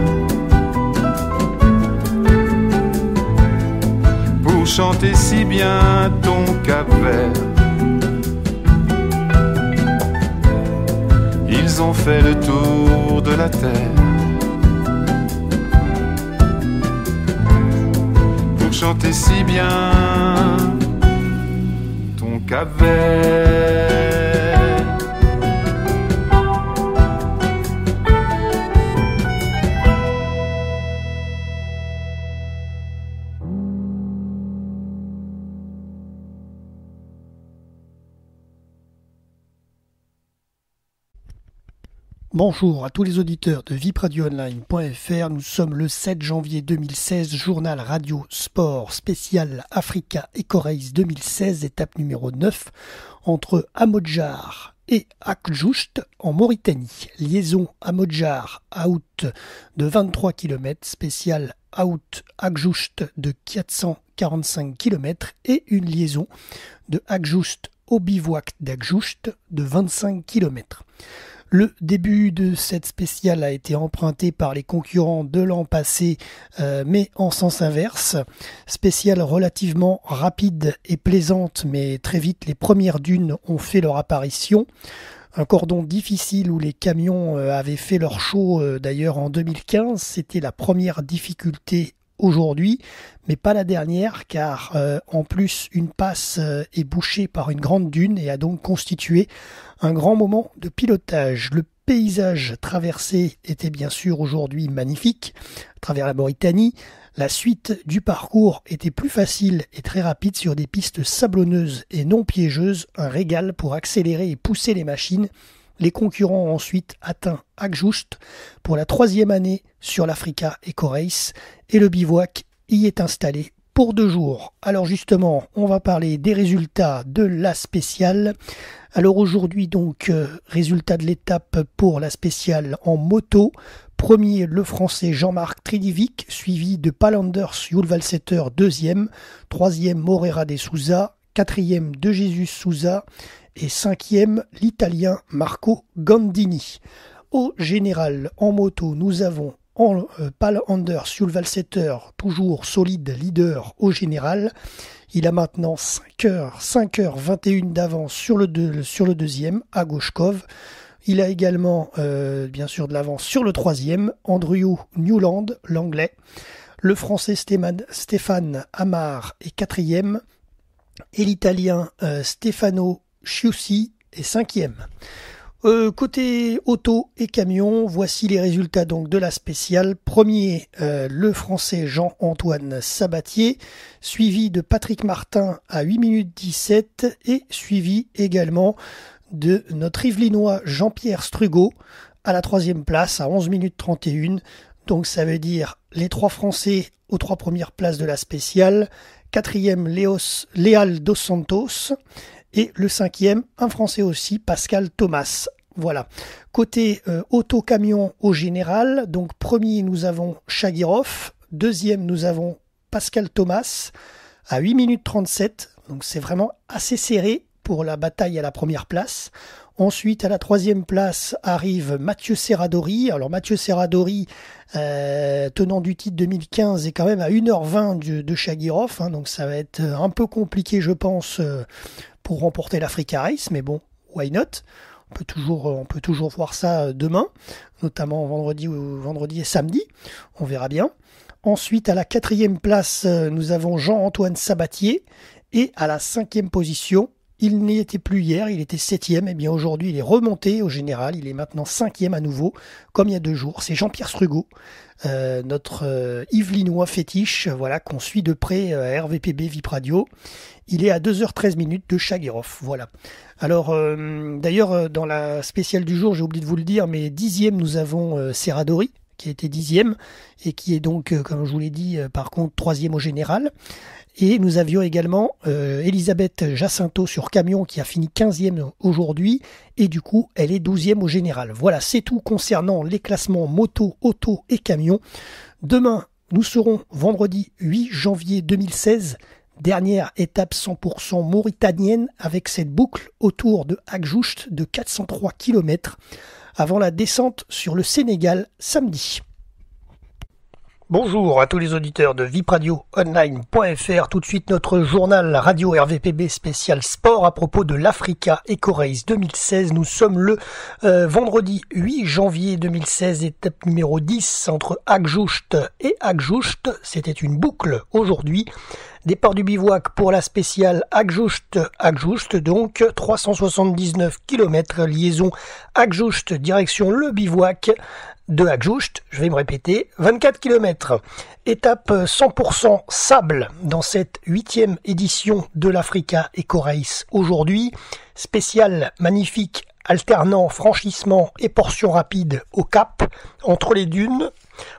pour chanter si bien ton Cap-Vert. Ils ont fait le tour de la terre pour chanter si bien Cap-Vert. Bonjour à tous les auditeurs de vipradioonline.fr. Nous sommes le 7 janvier 2016, journal radio sport spécial Africa Eco-Race 2016, étape numéro 9, entre Amodjar et Akjoust en Mauritanie. Liaison Amodjar out de 23 km, spécial out Akjoust de 445 km et une liaison de Akjoust au bivouac d'Akjoust de 25 km. Le début de cette spéciale a été emprunté par les concurrents de l'an passé, mais en sens inverse. Spéciale relativement rapide et plaisante, mais très vite les premières dunes ont fait leur apparition. Un cordon difficile où les camions avaient fait leur show d'ailleurs en 2015. C'était la première difficulté aujourd'hui, mais pas la dernière, car en plus une passe est bouchée par une grande dune et a donc constitué un grand moment de pilotage. Le paysage traversé était bien sûr aujourd'hui magnifique, à travers la Mauritanie. La suite du parcours était plus facile et très rapide sur des pistes sablonneuses et non piégeuses, un régal pour accélérer et pousser les machines. Les concurrents ont ensuite atteint Akjoust pour la 3e année sur l'Africa Eco-Race et le bivouac y est installé pour 2 jours. Alors justement, on va parler des résultats de la spéciale. Alors aujourd'hui donc, résultat de l'étape pour la spéciale en moto. Premier, le français Jean-Marc Tridivic, suivi de Palanders Julvalseter, 2e. 3e, Morera de Souza. 4e, De Jesus Souza. Et 5e, l'italien Marco Gandini. Au général, en moto, nous avons Palanders Julvalseter, toujours solide leader au général. Il a maintenant 5h21 d'avance sur le deuxième, à Goshkov. Il a également, bien sûr, de l'avance sur le 3e, Andrew Newland, l'anglais. Le français Stéphane Amar est 4e. Et l'italien Stefano Chiussi est 5e. Côté auto et camion, voici les résultats donc de la spéciale. Premier, le français Jean-Antoine Sabatier, suivi de Patrick Martin à 8 minutes 17 et suivi également de notre Yvelinois Jean-Pierre Strugo à la 3e place à 11 minutes 31. Donc ça veut dire les 3 Français aux 3 premières places de la spéciale. 4e, Léal Dos Santos. Et le 5e, un Français aussi, Pascal Thomas. Voilà. Côté auto-camion au général, donc premier, nous avons Chagirov. 2e, nous avons Pascal Thomas à 8 minutes 37. Donc c'est vraiment assez serré pour la bataille à la première place. Ensuite, à la 3e place arrive Mathieu Serradori. Alors Mathieu Serradori, tenant du titre 2015, est quand même à 1h20 de Chagirov. Donc ça va être un peu compliqué, je pense, pour remporter l'Africa Race. Mais bon, why not ? On peut toujours voir ça demain, notamment vendredi et samedi. On verra bien. Ensuite, à la 4e place, nous avons Jean-Antoine Sabatier. Et à la 5e position, il n'y était plus hier, il était 7e, et bien aujourd'hui il est remonté au général, il est maintenant 5e à nouveau, comme il y a 2 jours. C'est Jean-Pierre Strugo, notre Yvelinois fétiche, voilà, qu'on suit de près à RVPB VIP Radio. Il est à 2h13 minutes de Chagirov, voilà. Alors, d'ailleurs, dans la spéciale du jour, j'ai oublié de vous le dire, mais 10e, nous avons Serradori, qui a été 10e, et qui est donc, comme je vous l'ai dit, par contre, 3e au général. Et nous avions également Elisabeth Jacinto sur camion qui a fini 15e aujourd'hui et du coup elle est 12e au général. Voilà, c'est tout concernant les classements moto, auto et camion. Demain, nous serons vendredi 8 janvier 2016, dernière étape 100% mauritanienne avec cette boucle autour de Akjoust de 403 km avant la descente sur le Sénégal samedi. Bonjour à tous les auditeurs de vipradioonline.fr. Tout de suite notre journal radio RVPB spécial sport à propos de l'Africa Eco-Race 2016. Nous sommes le vendredi 8 janvier 2016, étape numéro 10 entre Akjoust et Akjoust. C'était une boucle aujourd'hui. Départ du bivouac pour la spéciale Haguest, donc 379 km, liaison Haguest, direction le bivouac de Haguest, je vais me répéter, 24 km. Étape 100% sable dans cette 8e édition de l'Africa Eco Race aujourd'hui. Spécial magnifique alternant franchissement et portion rapide au cap, entre les dunes.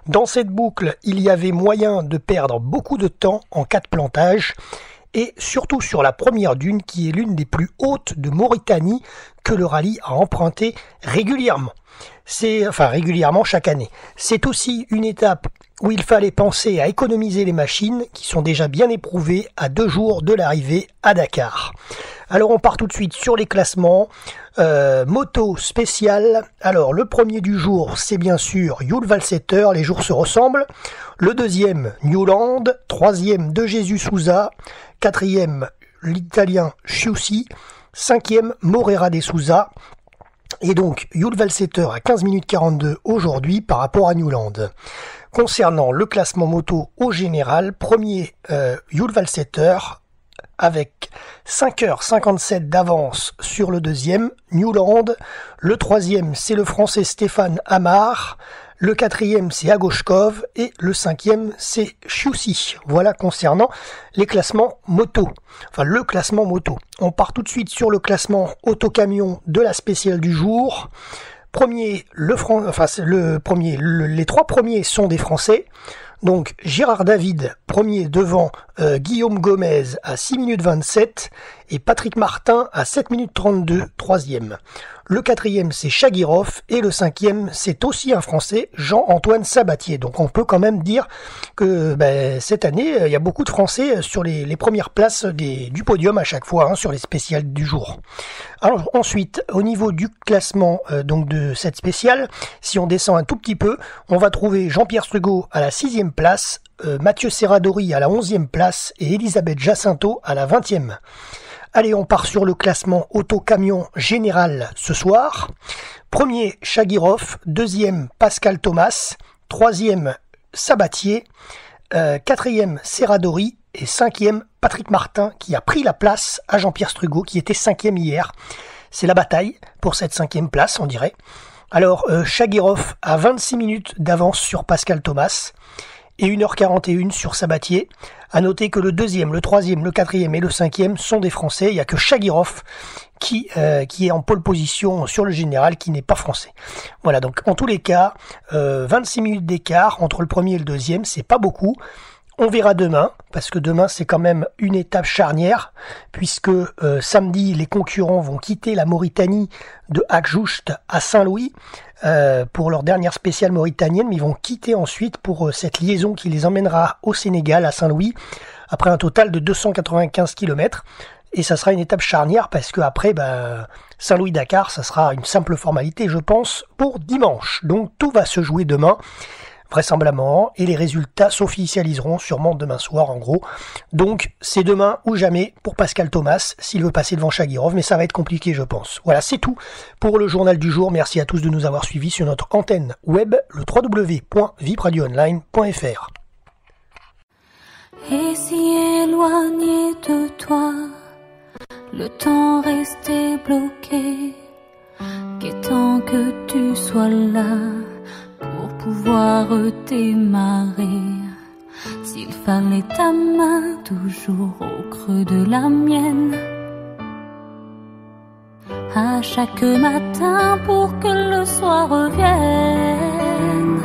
Dans cette boucle, il y avait moyen de perdre beaucoup de temps en cas de plantage, et surtout sur la première dune qui est l'une des plus hautes de Mauritanie que le rallye a emprunté régulièrement. Régulièrement chaque année. C'est aussi une étape où il fallait penser à économiser les machines qui sont déjà bien éprouvées à 2 jours de l'arrivée à Dakar. Alors on part tout de suite sur les classements. Moto spéciale. Alors le premier du jour, c'est bien sûr Yul Valsetter, les jours se ressemblent. Le deuxième, Newland. Troisième, De Jesus Souza. Quatrième, l'italien Chiussi. Cinquième, Moreira de Souza. Et donc, Yul Valsetter à 15 minutes 42 aujourd'hui par rapport à Newland. Concernant le classement moto au général, premier Yul Valsetter avec 5h57 d'avance sur le deuxième, Newland. Le troisième, c'est le français Stéphane Amar. Le quatrième, c'est Agoshkov. Et le cinquième, c'est Chiussi. Voilà concernant les classements moto. Enfin, le classement moto. On part tout de suite sur le classement auto-camion de la spéciale du jour. Les 3 premiers sont des Français. Donc, Gérard David, premier devant Guillaume Gomez à 6 minutes 27 et Patrick Martin à 7 minutes 32, troisième. Le quatrième, c'est Chaguirov et le cinquième, c'est aussi un Français, Jean-Antoine Sabatier. Donc, on peut quand même dire que cette année, il y a beaucoup de Français sur les premières places du podium à chaque fois, sur les spéciales du jour. Alors ensuite, au niveau du classement donc de cette spéciale, si on descend un tout petit peu, on va trouver Jean-Pierre Strugo à la 6e place, Mathieu Serradori à la 11e place et Elisabeth Jacinto à la 20e. Allez, on part sur le classement auto-camion général ce soir. Premier, Chaguirov. Deuxième, Pascal Thomas. Troisième, Sabatier. Quatrième, Serradori. Et cinquième, Patrick Martin, qui a pris la place à Jean-Pierre Strugo, qui était 5e hier. C'est la bataille pour cette 5e place, on dirait. Alors, Chaguirov a 26 minutes d'avance sur Pascal Thomas et 1h41 sur Sabatier. À noter que le deuxième, le troisième, le quatrième et le cinquième sont des Français. Il n'y a que Chaguirov qui est en pole position sur le général, qui n'est pas français. Voilà, donc en tous les cas, 26 minutes d'écart entre le premier et le deuxième, c'est pas beaucoup. On verra demain, parce que demain c'est quand même une étape charnière, puisque samedi les concurrents vont quitter la Mauritanie de Haguest à Saint-Louis pour leur dernière spéciale mauritanienne, mais ils vont quitter ensuite pour cette liaison qui les emmènera au Sénégal, à Saint-Louis, après un total de 295 km. Et ça sera une étape charnière parce que après, Saint-Louis-Dakar, ça sera une simple formalité, je pense, pour dimanche. Donc tout va se jouer demain, vraisemblablement, et les résultats s'officialiseront sûrement demain soir, en gros. Donc c'est demain ou jamais pour Pascal Thomas, s'il veut passer devant Chaguirov, mais ça va être compliqué, je pense. Voilà, c'est tout pour le journal du jour. Merci à tous de nous avoir suivis sur notre antenne web, le www.vipradioonline.fr. Et si éloigné de toi, le temps restait bloqué, qu'étant que tu sois là pour pouvoir démarrer, s'il fallait ta main toujours au creux de la mienne, à chaque matin pour que le soir revienne,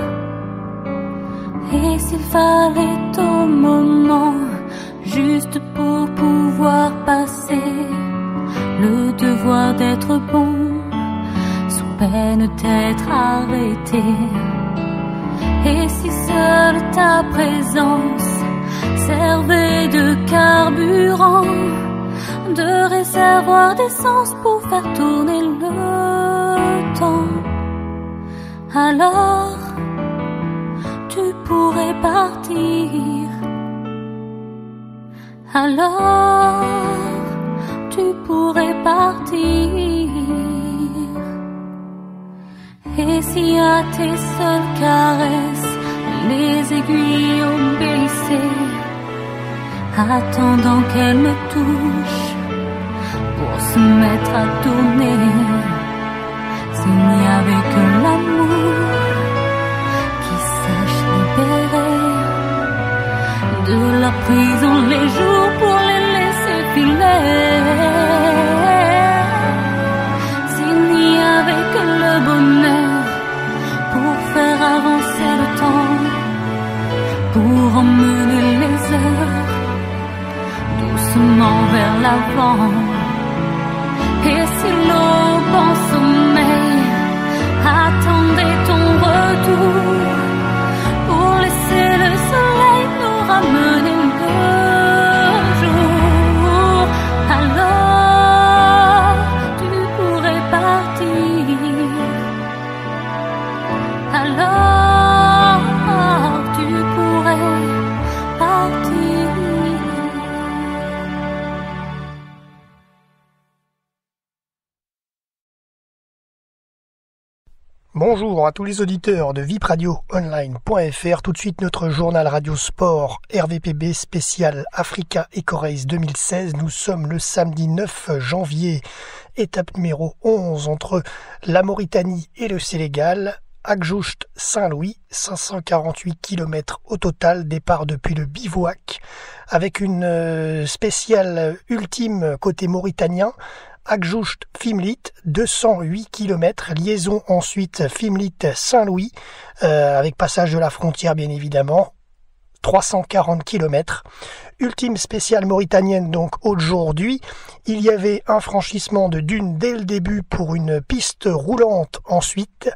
et s'il fallait au moment juste pour pouvoir passer le devoir d'être bon sous peine d'être arrêté, et si seule ta présence servait de carburant, de réservoir d'essence pour faire tourner le temps, alors tu pourrais partir, alors tu pourrais partir. Et si à tes seules caresses les aiguilles obéissaient, attendant qu'elle me touche pour se mettre à tourner. S'il n'y avait que l'amour qui sache libérer de la prison les jours pour les laisser filer. S'il n'y avait que le bonheur pour faire avancer le temps, pour emmener les heures doucement vers l'avant. Et si l'aube en sommeil attendait ton retour pour laisser le soleil nous ramener le jour, alors tu pourrais partir. Alors tu pourrais partir. Bonjour à tous les auditeurs de vipradioonline.fr. Tout de suite notre journal Radio Sport RVPB spécial Africa Eco Race 2016. Nous sommes le samedi 9 janvier, étape numéro 11 entre la Mauritanie et le Sénégal. Agjoust Saint-Louis, 548 km au total, départ depuis le bivouac, avec une spéciale ultime côté mauritanien. Agjoust Fimlit, 208 km, liaison ensuite Fimlit Saint-Louis, avec passage de la frontière bien évidemment, 340 km. Ultime spéciale mauritanienne donc aujourd'hui. Il y avait un franchissement de dune dès le début pour une piste roulante ensuite.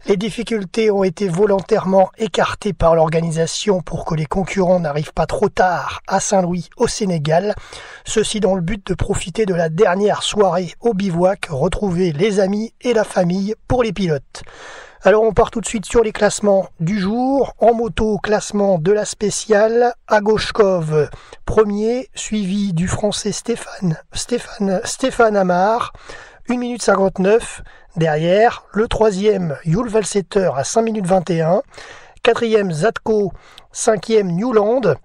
Les difficultés ont été volontairement écartées par l'organisation pour que les concurrents n'arrivent pas trop tard à Saint-Louis au Sénégal. Ceci dans le but de profiter de la dernière soirée au bivouac, retrouver les amis et la famille pour les pilotes. Alors on part tout de suite sur les classements du jour. En moto, classement de la spéciale, Agoshkov premier, suivi du français Stéphane Amar, 1 minute 59. Derrière, le troisième, Yul Valsetter à 5 minutes 21. Quatrième, Zatko. Cinquième, Newland.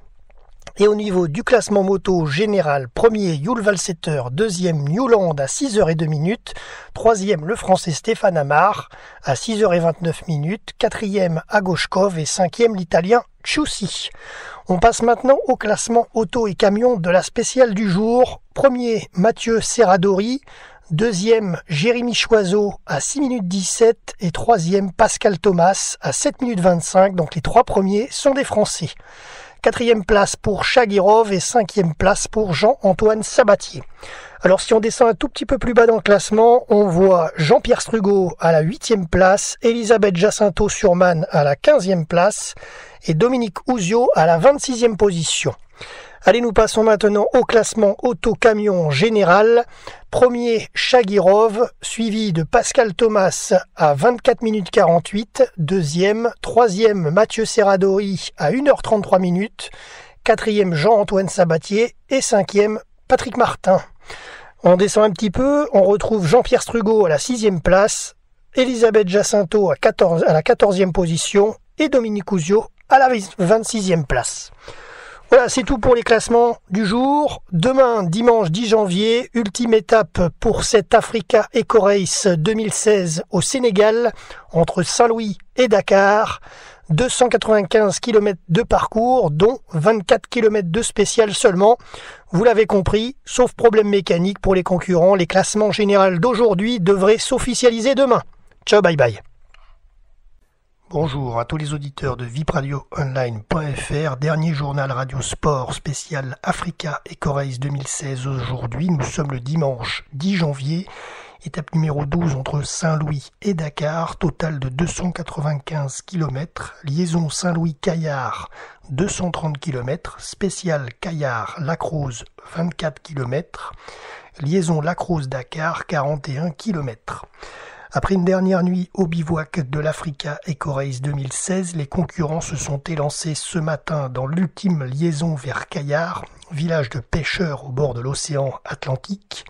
Et au niveau du classement moto général, premier Yul Valsetter, deuxième Newland à 6h02, troisième le français Stéphane Amar à 6h29, quatrième Agoshkov et cinquième l'italien Ciussi. On passe maintenant au classement auto et camion de la spéciale du jour. Premier Mathieu Serradori, deuxième Jérémy Choiseau à 6 minutes 17 et troisième Pascal Thomas à 7 minutes 25, donc les trois premiers sont des Français. Quatrième place pour Chagirov et cinquième place pour Jean-Antoine Sabatier. Alors si on descend un tout petit peu plus bas dans le classement, on voit Jean-Pierre Strugo à la 8e place, Elisabeth Jacinto-Surman à la 15e place et Dominique Ouzio à la 26e position. Allez, nous passons maintenant au classement auto-camion général. Premier, Chagirov, suivi de Pascal Thomas à 24 minutes 48. Deuxième, troisième, Mathieu Serradori à 1h33 minutes. Quatrième, Jean-Antoine Sabatier. Et cinquième, Patrick Martin. On descend un petit peu, on retrouve Jean-Pierre Strugo à la 6e place, Elisabeth Jacinto à la 14e position et Dominique Ouzio à la 26e place. Voilà, c'est tout pour les classements du jour. Demain, dimanche 10 janvier, ultime étape pour cette Africa Eco Race 2016 au Sénégal, entre Saint-Louis et Dakar. 295 km de parcours, dont 24 km de spécial seulement. Vous l'avez compris, sauf problème mécanique pour les concurrents, les classements généraux d'aujourd'hui devraient s'officialiser demain. Ciao, bye bye. Bonjour à tous les auditeurs de vipradioonline.fr, dernier journal Radio Sport spécial Africa Eco Race 2016 aujourd'hui. Nous sommes le dimanche 10 janvier, étape numéro 12 entre Saint-Louis et Dakar, total de 295 km, liaison Saint-Louis-Caillard 230 km, spécial Caillard-Lacrose 24 km, liaison Lacrose-Dakar 41 km. Après une dernière nuit au bivouac de l'Africa Eco Race 2016, les concurrents se sont élancés ce matin dans l'ultime liaison vers Caillard, village de pêcheurs au bord de l'océan Atlantique.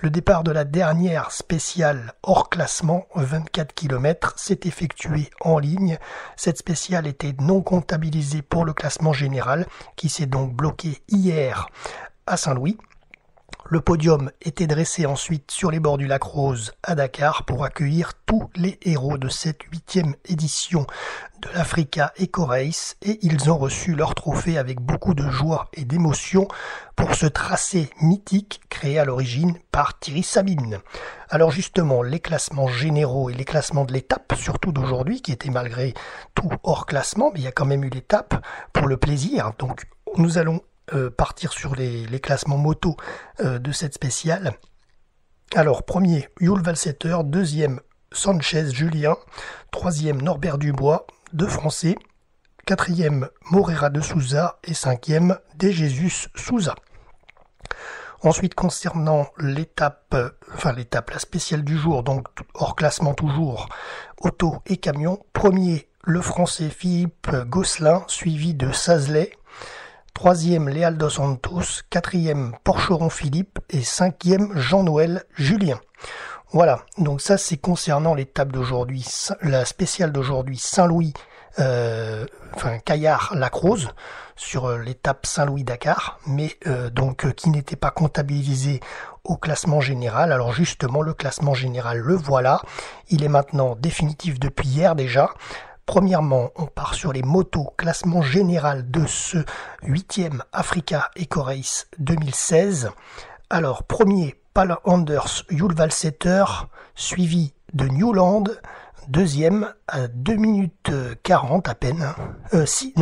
Le départ de la dernière spéciale hors classement, 24 km, s'est effectué en ligne. Cette spéciale était non comptabilisée pour le classement général, qui s'est donc bloqué hier à Saint-Louis. Le podium était dressé ensuite sur les bords du lac Rose à Dakar pour accueillir tous les héros de cette 8e édition de l'Africa Eco Race, et ils ont reçu leur trophée avec beaucoup de joie et d'émotion pour ce tracé mythique créé à l'origine par Thierry Sabine. Alors justement, les classements généraux et les classements de l'étape, surtout d'aujourd'hui, qui étaient malgré tout hors classement, mais il y a quand même eu l'étape pour le plaisir. Donc nous allons partir sur les classements moto de cette spéciale. Alors, premier, Yul Valsetter, deuxième, Sanchez Julien, troisième, Norbert Dubois, 2 Français, quatrième, Moreira de Souza et cinquième, De Jesus Souza. Ensuite, concernant la spéciale du jour, donc hors classement toujours, auto et camion, premier, le Français Philippe Gosselin, suivi de Sazley, troisième, Léal Dos Santos, quatrième, Porcheron Philippe et cinquième, Jean-Noël Julien. Voilà, donc ça c'est concernant l'étape d'aujourd'hui, la spéciale d'aujourd'hui Saint-Louis, Caillard-Lacrose, sur l'étape Saint-Louis-Dakar, mais qui n'était pas comptabilisé au classement général. Alors justement, le classement général, le voilà, il est maintenant définitif depuis hier déjà. Premièrement, on part sur les motos, classement général de ce 8e Africa Eco Race 2016. Alors, premier, Pal Anders Yul Valsetter, suivi de Newland, deuxième à 2 minutes 40 à peine. 6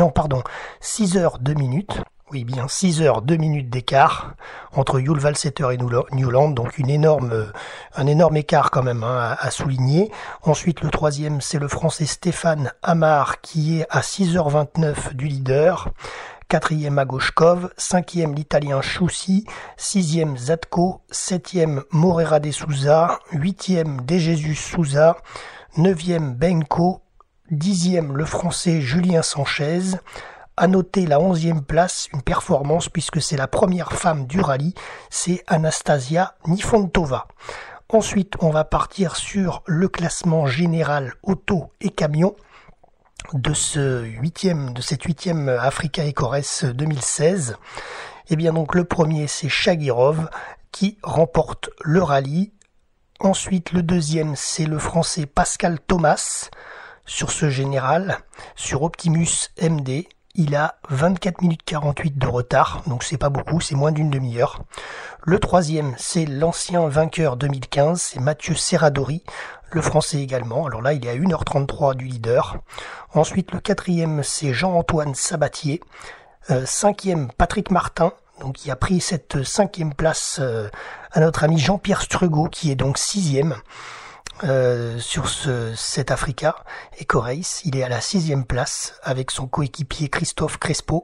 heures 2 minutes. Oui, bien 6 heures 2 minutes d'écart entre Yul Valsetter et Newland, donc un énorme écart quand même à souligner. Ensuite, le troisième, c'est le Français Stéphane Amar qui est à 6h29 du leader. Quatrième, Agoshkov. Cinquième, l'Italien Choussi. Sixième, Zatko. Septième, Moreira de Souza. Huitième, De Jesus Souza. Neuvième, Benko. Dixième, le Français Julien Sanchez. À noter la 11e place, une performance puisque c'est la première femme du rallye, c'est Anastasia Nifontova. Ensuite, on va partir sur le classement général auto et camion de cette 8e Africa Eco Race 2016. Et bien donc le premier, c'est Shagirov qui remporte le rallye. Ensuite, le deuxième, c'est le Français Pascal Thomas sur ce général, sur Optimus MD. Il a 24 minutes 48 de retard, donc c'est pas beaucoup, c'est moins d'une demi-heure. Le troisième, c'est l'ancien vainqueur 2015, c'est Mathieu Serradori, le français également. Alors là, il est à 1h33 du leader. Ensuite, le quatrième, c'est Jean-Antoine Sabatier. Cinquième, Patrick Martin, donc qui a pris cette 5e place à notre ami Jean-Pierre Strugo, qui est donc 6e. Sur cet Africa Eco Race, il est à la 6e place avec son coéquipier Christophe Crespo.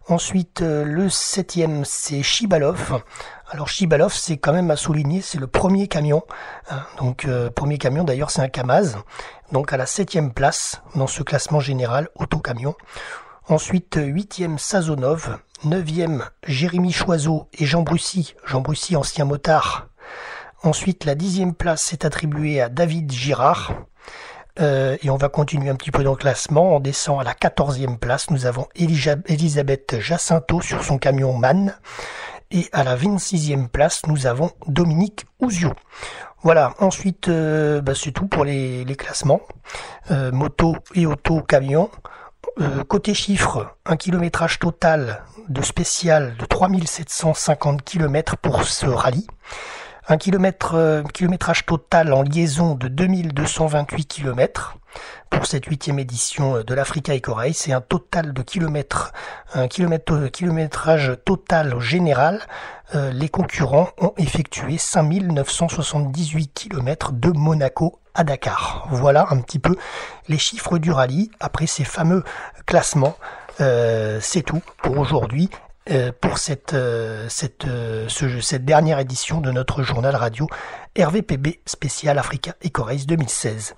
Ensuite, le 7e, c'est Chibalov. Alors Chibalov, c'est quand même à souligner, c'est le premier camion. Premier camion d'ailleurs, c'est un Kamaz. Donc à la 7e place dans ce classement général auto-camion. Ensuite, 8e, Sazonov. 9e, Jérémy Choiseau et Jean Brussy, ancien motard. Ensuite, la 10e place est attribuée à David Girard. Et on va continuer un petit peu dans le classement. On descend à la 14e place. Nous avons Elisabeth Jacinto sur son camion MAN. Et à la 26e place, nous avons Dominique Ouzio. Voilà, ensuite, c'est tout pour les classements. Moto et auto camion. Côté chiffres, un kilométrage total de spécial de 3750 km pour ce rallye. Un kilométrage total en liaison de 2228 km pour cette 8e édition de l'Africa Eco Race et un kilométrage total général. Les concurrents ont effectué 5978 km de Monaco à Dakar. Voilà un petit peu les chiffres du rallye après ces fameux classements. C'est tout pour aujourd'hui. Pour cette dernière édition de notre journal radio RVPB spécial Africa Eco Race 2016.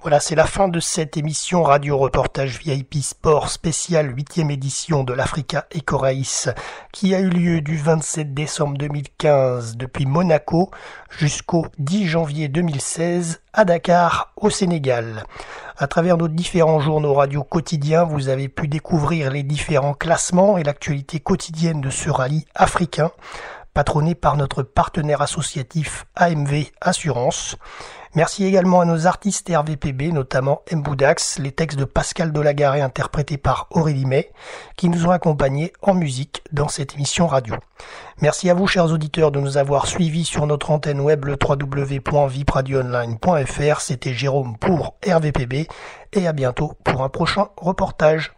Voilà, c'est la fin de cette émission Radio Reportage VIP Sport spéciale 8e édition de l'Africa Eco Race qui a eu lieu du 27 décembre 2015 depuis Monaco jusqu'au 10 janvier 2016 à Dakar au Sénégal. À travers nos différents journaux radio quotidiens, vous avez pu découvrir les différents classements et l'actualité quotidienne de ce rallye africain, patronné par notre partenaire associatif AMV Assurance. Merci également à nos artistes RVPB, notamment Mboudax, les textes de Pascal Delagaré interprétés par Aurélie May, qui nous ont accompagnés en musique dans cette émission radio. Merci à vous, chers auditeurs, de nous avoir suivis sur notre antenne web le www.vipradioonline.fr. C'était Jérôme pour RVPB et à bientôt pour un prochain reportage.